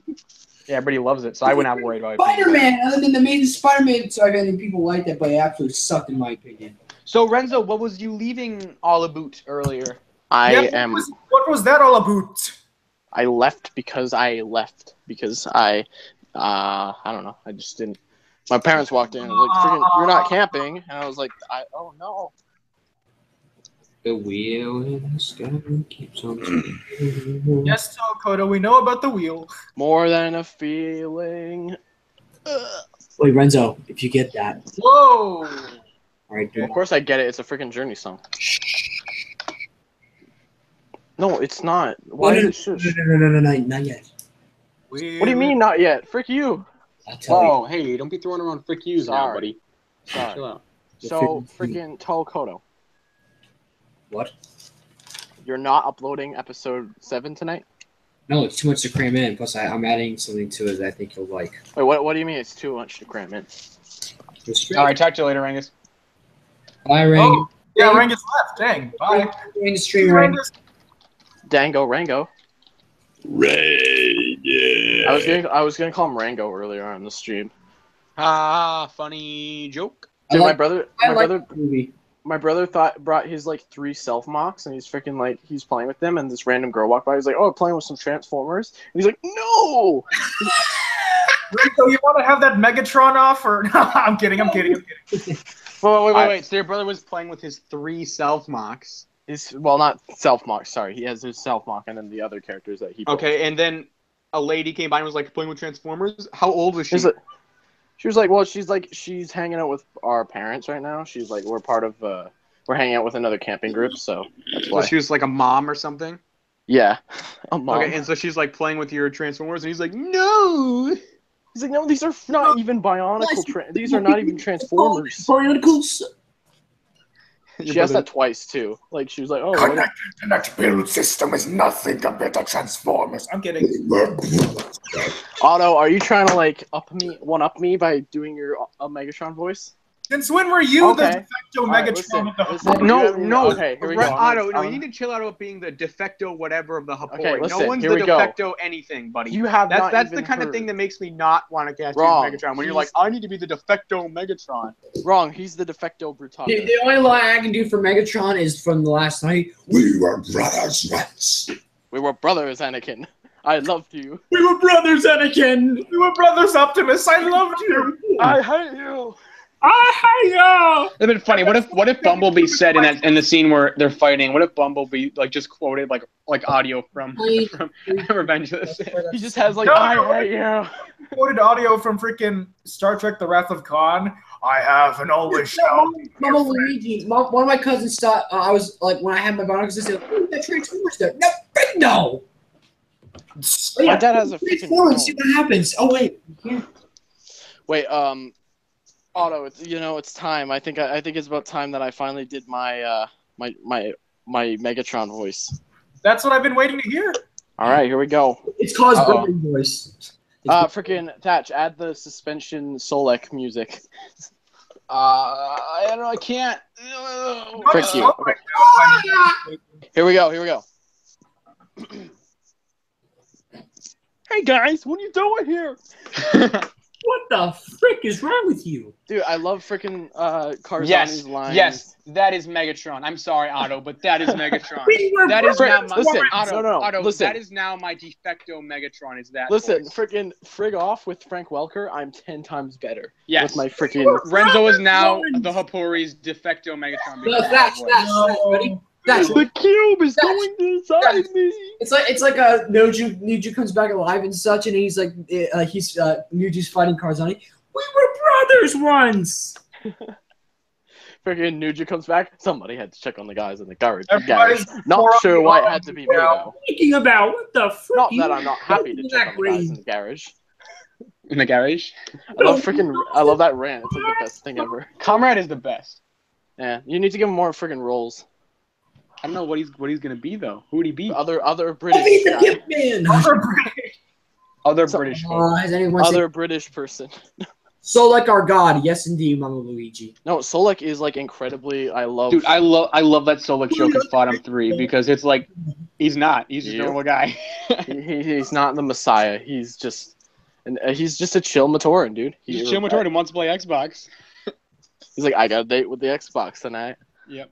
Yeah, everybody loves it, so I would not worry about it. Spider-Man, other than the Amazing Spider-Man, so I've had people like that, but it absolutely sucked in my opinion. So Renzo, what was you leaving all about earlier? What was that all about? I left because I don't know. I just didn't. My parents walked in and was like, "Freaking, you're not camping," and I was like, "Oh no." The wheel in the sky keeps on spinning. Yes, Okoto, we know about the wheel. More than a feeling. Wait, Renzo, if you get that. Whoa! All right, Of course I get it. It's a freaking Journey song. No, it's not. Why is it shush? No, not yet. What do you mean not yet? Frick you. I'll tell you. Oh, hey, don't be throwing around frick yous now, buddy. Sorry. Chill out. So, freaking Okoto. What? You're not uploading episode 7 tonight? No, it's too much to cram in. Plus, I'm adding something to it that I think you'll like. Wait, what do you mean it's too much to cram in? All right, talk to you later, Angus. Bye, Ring. Oh, yeah, Rangus left. Dang. Bye. Stream, Ring. Dango Rango. Yeah. I was gonna call him Rango earlier on the stream. Funny joke. Dude, I like the movie. my brother brought his like 3 self-mocks, and he's freaking like, he's playing with them, and this random girl walked by. He's like, "Oh, playing with some Transformers," and he's like, "No." Renzo, you want to have that Megatron off, or no? I'm kidding. Wait. So your brother was playing with his 3 self-mocks. Well, not self-mock. Sorry, he has his self-mock, and then the other characters that he. Built. Okay, and then a lady came by and was like playing with Transformers. How old was she? She was like, well, she's hanging out with our parents right now. She's like, we're hanging out with another camping group, so that's why. So she was like a mom or something? Yeah, a mom. Okay, and so she's like playing with your Transformers, and he's like, no! He's like, no, these are not even Bionicle. These are not even Transformers. Bionicles. She asked that twice, too. Like, she was like, oh, Connected Internet build system is nothing compared to Transformers. I'm kidding. Otto, are you trying to, like, one-up me by doing your Megatron voice? Since when were you the de facto right, Megatron of the listen. No. Okay, here we go. Otto, no, you need to chill out about being the de facto whatever of the Hapori. Okay, listen, no one's here the we de go. facto anything, buddy. You have that's the even kind of heard. thing that makes me not want to cast Wrong. you as Megatron. When you're like, I need to be the de facto Megatron. Wrong, he's the de facto Brutato. The only line I can do for Megatron is from the last night. We were brothers once. We were brothers, Anakin. I loved you. We were brothers, Anakin. We were brothers, Optimus. I loved you. I hate you. It'd been funny. What if Bumblebee said in the scene where they're fighting? What if Bumblebee like just quoted like audio from Revenge of the Sith? He just has like, I hate you. Quoted audio from freaking Star Trek: The Wrath of Khan. I have and always shall. Mama Luigi, one of my cousins thought I was like when I had my Bionicles. They said, "Oh, that Transformers there." No. My dad has a freaking Transformers. See what happens. Oh wait, you can't. Wait, Otto, it's time. I think it's about time that I finally did my my Megatron voice. That's what I've been waiting to hear. All right, here we go. It's called Brooklyn voice. Freaking Thatch, add the suspension Solek music. I don't know. I can't. Frick you. Okay. Here we go. Hey guys, what are you doing here? What the frick is wrong with you? Dude, I love freaking Carzani's lines. Yes, that is Megatron. I'm sorry, Otto, but that is Megatron. That is now my Otto, listen. That is now my de facto Megatron. Is that? Listen, voice. freaking frig off with Frank Welker. I'm 10 times better. Yes. With my freaking Renzo is now the Hapori's de facto Megatron. That's ready. the cube is going inside me. It's like a Nuju comes back alive and such, and he's like Nuju's fighting Carzani. We were brothers once. Freaking Nuju comes back. Somebody had to check on the guys in the garage. Everybody's Not sure why it had to be me though. Thinking about what the frick? Not that I'm not happy to check on the guys in the garage. In the garage. I love that rant. It's like the best thing ever. Comrade is the best. Yeah, you need to give him more freaking roles. I don't know what he's gonna be though. Who would he be? Other British guy. Other British. Has anyone Other British person. Solek our god, yes indeed, Mama Luigi. No, Solek is like incredibly. I love that Solek joke in Bottom 3 because it's like he's not. He's just a normal guy. he's not the Messiah. He's just a chill Matoran, dude. He's a chill Matoran and wants to play Xbox. He's like, I got a date with the Xbox tonight. Yep.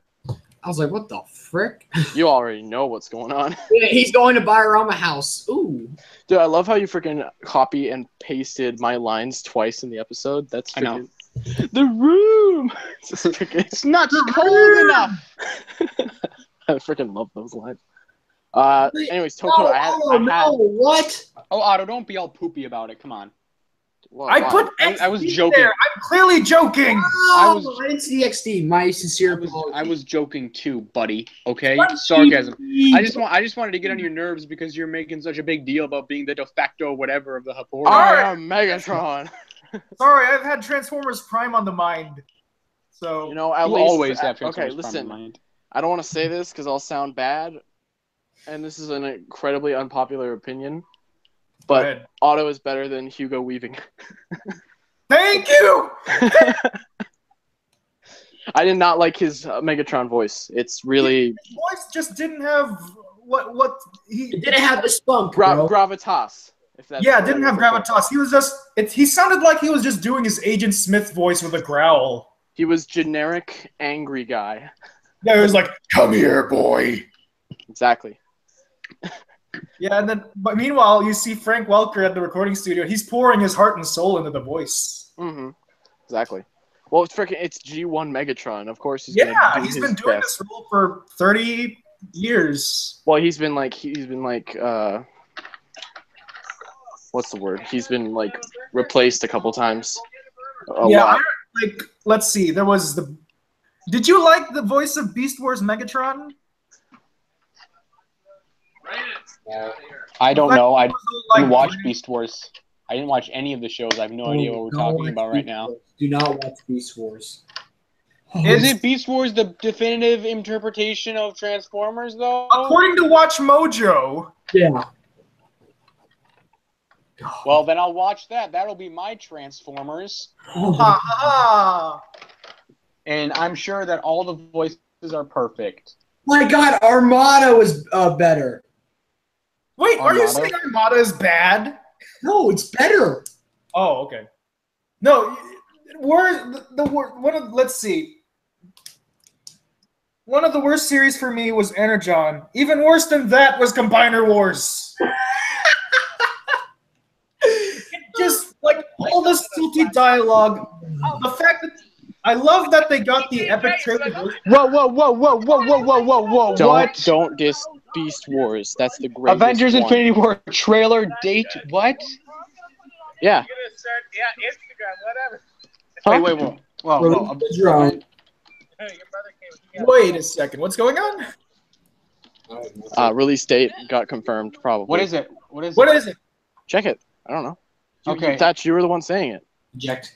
I was like, what the frick? You already know what's going on. Yeah, he's going to buy around my house. Ooh. Dude, I love how you freaking copy and pasted my lines twice in the episode. That's freaking... I know. The room! It's not cold enough! I freaking love those lines. Anyways, Toko, what? Oh, Otto, don't be all poopy about it. Come on. Well, I was joking. There. I'm clearly joking. I didn't see the XD. My sincere I was joking too, buddy. Okay, sarcasm. I just wanted to get on your nerves because you're making such a big deal about being the de facto whatever of the Hapori. I am Megatron. Sorry, I've had Transformers Prime on the mind. So you know, at least always have Transformers Prime on the mind. I don't want to say this because I'll sound bad, and this is an incredibly unpopular opinion. But Otto is better than Hugo Weaving. Thank you! I did not like his Megatron voice. It's really... His voice just didn't have what he... It didn't have the spunk, gravitas. Didn't have gravitas. He was just... He sounded like he was just doing his Agent Smith voice with a growl. He was generic angry guy. Yeah, he was like, come here, boy. Exactly. Yeah, but meanwhile, you see Frank Welker at the recording studio. He's pouring his heart and soul into the voice. Mm-hmm. Exactly. Well, it's G1 Megatron. Of course, he's been doing this role for 30 years. Well, he's been like, what's the word? He's been like replaced a couple times. Let's see. There was the. Did you like the voice of Beast Wars Megatron? I don't know. I didn't watch Beast Wars. I didn't watch any of the shows. I have no idea what we're talking about right now. Do not watch Beast Wars. Isn't Beast Wars the definitive interpretation of Transformers, though? According to Watch Mojo. Yeah. Well, then I'll watch that. That'll be my Transformers. And I'm sure that all the voices are perfect. My God, Armada was better. Wait, Armada? Are you saying Armada is bad? No, it's better. Oh, okay. No, let's see. One of the worst series for me was Energon. Even worse than that was Combiner Wars. Just like all the silty dialogue. The fact that I love that they got the epic trailer. Whoa! Don't diss Beast Wars. That's the greatest Avengers Infinity War trailer date. What? Yeah. Huh? Wait. Whoa. Wait a second. What's going on? Release date got confirmed. Probably. What is it? What is it? Check it. I don't know. Okay. Thought you were the one saying it. Eject.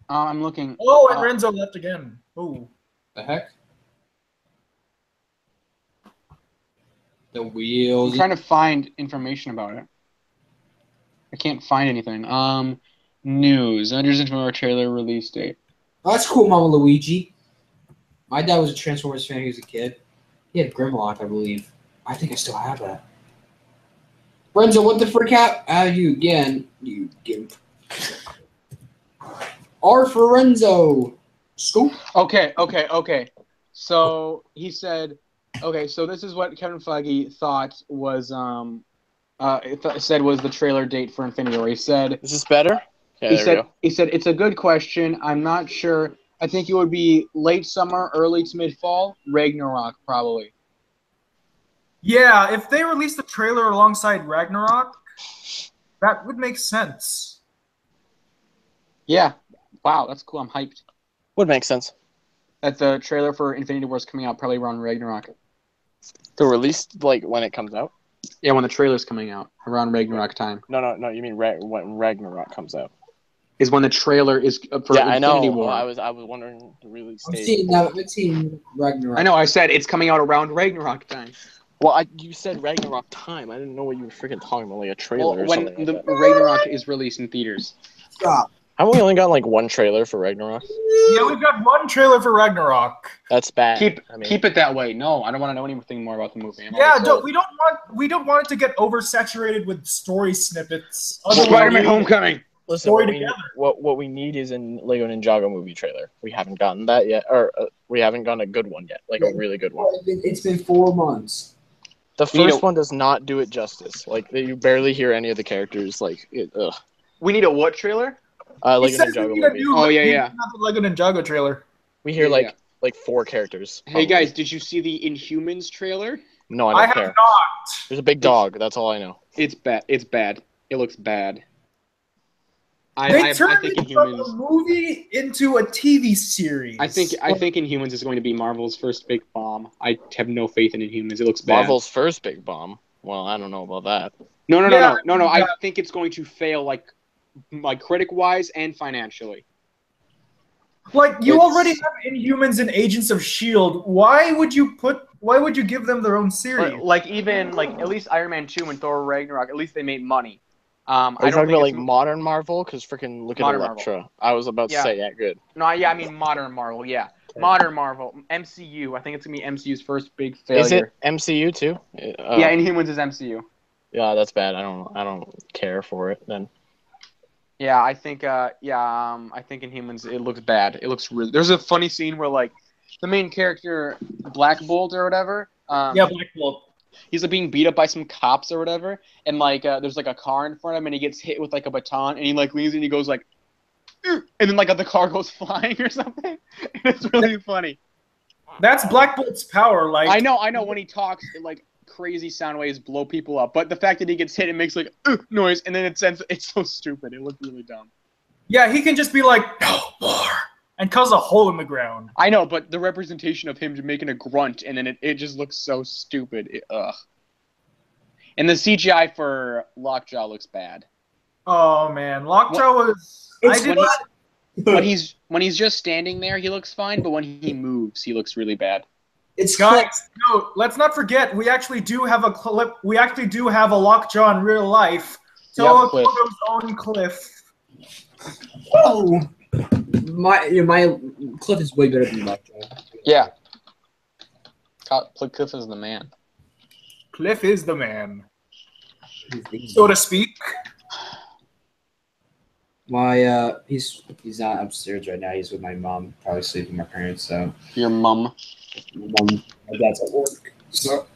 I'm looking. Oh, and Renzo left again. Oh. The heck? The wheels. I'm trying to find information about it. I can't find anything. News. Avengers Infinity War trailer release date. Oh, that's cool, Mama Luigi. My dad was a Transformers fan when he was a kid. He had Grimlock, I believe. I think I still have that. Renzo, what the frick out? You again, you gimp. R for Renzo. Scoop. Okay. So he said, okay, so this is what Kevin Feige thought was said was the trailer date for Infinity War. He said, "Is this better?" Yeah, he said it's a good question. I'm not sure. I think it would be late summer, early to mid fall. Ragnarok probably. Yeah, if they released the trailer alongside Ragnarok, that would make sense. Yeah. Wow, that's cool. I'm hyped. Would make sense. That the trailer for Infinity War is coming out probably around Ragnarok. The release, like when it comes out? Yeah, when the trailer's coming out around Ragnarok time. No. You mean when Ragnarok comes out? Is when the trailer is for Infinity War. I was wondering the release date. I've seen Ragnarok. I know. I said it's coming out around Ragnarok time. Well, you said Ragnarok time. I didn't know what you were freaking talking about, like a trailer or something. When the Ragnarok is released in theaters. Stop. Haven't we only got like one trailer for Ragnarok? Yeah, we've got one trailer for Ragnarok. That's bad. Keep it that way. No, I don't want to know anything more about the movie. We don't want it to get oversaturated with story snippets. Spider-Man: Homecoming. Listen, what we need is an Lego Ninjago movie trailer. We haven't gotten that yet, or we haven't gotten a good one yet, like a really good one. It's been 4 months. The first one does not do it justice. Like you barely hear any of the characters. Like, ugh. We need a what trailer? Lego Ninjago movie. Not the Lego Ninjago trailer. We hear like 4 characters. Hey guys, did you see the Inhumans trailer? No, I don't care. have not. There's a big dog. That's all I know. It's bad. It's bad. It looks bad. They turned it from a movie into a TV series. I think Inhumans is going to be Marvel's first big bomb. I have no faith in Inhumans. It looks bad. Marvel's first big bomb. Well, I don't know about that. No. I think it's going to fail, like critic wise and financially. Like you already have Inhumans and Agents of S.H.I.E.L.D. Why would you give them their own series? At least Iron Man 2 and Thor Ragnarok, at least they made money. Are you talking about like modern Marvel? Because freaking look at Elektra. Marvel. I was about to say, yeah, good. No, yeah, I mean modern Marvel, yeah. Modern Marvel. MCU. I think it's going to be MCU's first big failure. Is it MCU too? Yeah, Inhumans is MCU. Yeah, that's bad. I don't care for it then. Yeah, I think Inhumans, it looks bad. It looks really... There's a funny scene where, like, the main character, Black Bolt or whatever... Black Bolt. He's like being beat up by some cops or whatever, and like there's like a car in front of him, and he gets hit with like a baton, and he like leans and he goes like, and then like the car goes flying or something. And it's really funny. That's Black Bolt's power. Like I know. When he talks, like crazy sound waves blow people up, but the fact that he gets hit, it makes like noise, and then it's so stupid. It looked really dumb. Yeah, he can just be like, no more, and cause a hole in the ground. I know, but the representation of him making a grunt, and then it just looks so stupid. Ugh. And the CGI for Lockjaw looks bad. Oh man, Lockjaw was. When he's just standing there, he looks fine, but when he moves, he looks really bad. Guys, no, let's not forget we actually do have a clip. We actually do have a Lockjaw in real life. Okoto's own Cliff. Oh. My Cliff is way better than Lockjaw. Yeah. Cliff is the man. Cliff is the man. So to speak. He's not upstairs right now. He's with my mom, probably sleeping with my parents. So your mom. My dad's at work. So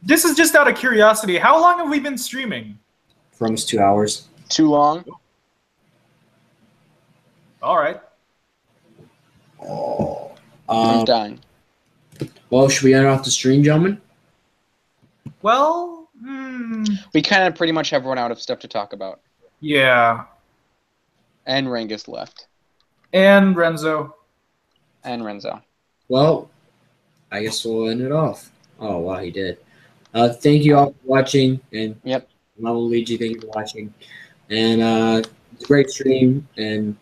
This is just out of curiosity. How long have we been streaming? For almost 2 hours. Too long. All right. I'm dying. Well, should we end off the stream, gentlemen? Well, we kind of pretty much have run out of stuff to talk about. Yeah. And Rangus left. And Renzo. Well, I guess we'll end it off. Oh, wow, he did. Thank you all for watching. And yep. Mama Luigi, thank you for watching. And it's a great stream. And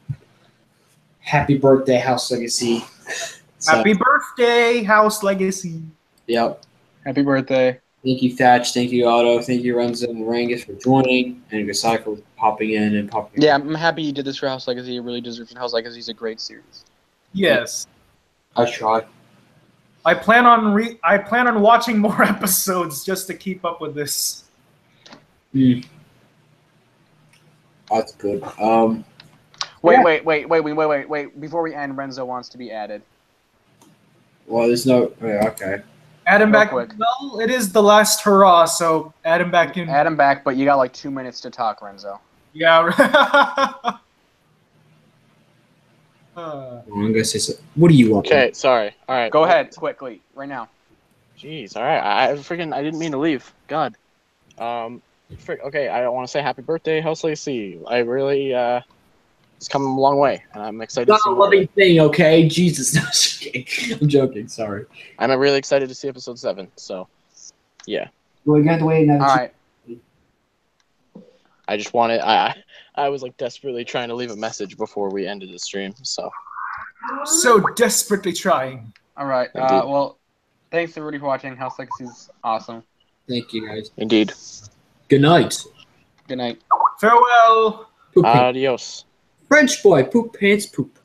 happy birthday, House Legacy. Happy birthday, House Legacy. Yep. Happy birthday. Thank you, Thatch. Thank you, Otto. Thank you, Renzo and Rangus for joining. And Gasai for popping in and popping Yeah, I'm happy you did this for House Legacy. You really deserve it. House Legacy is a great series. Yes. I tried. I plan on watching more episodes just to keep up with this. That's good. Wait. Before we end, Renzo wants to be added. Well, there's no. Okay. Add him Real back. quick. Well, it is the last hurrah, so add him back in. Add him back, but you got like 2 minutes to talk, Renzo. Yeah. I'm gonna say so. What do you want? Okay, sorry. All right. Go ahead, quickly, right now. Jeez, all right. I didn't mean to leave. God. Okay, I want to say happy birthday, House Legacy. I really, it's come a long way, and I'm excited to It's see not a more. loving thing, okay? Jesus, no, I'm joking. Sorry. I'm really excited to see episode 7. So, yeah. Well, you got to wait another. All right. I just wanted. I was like desperately trying to leave a message before we ended the stream. So desperately trying. All right. Indeed. Well, thanks everybody for watching. House Legacy's awesome. Thank you, guys. Indeed. Good night. Good night. Farewell. Poop pants. Adios. French boy, poop pants, poop.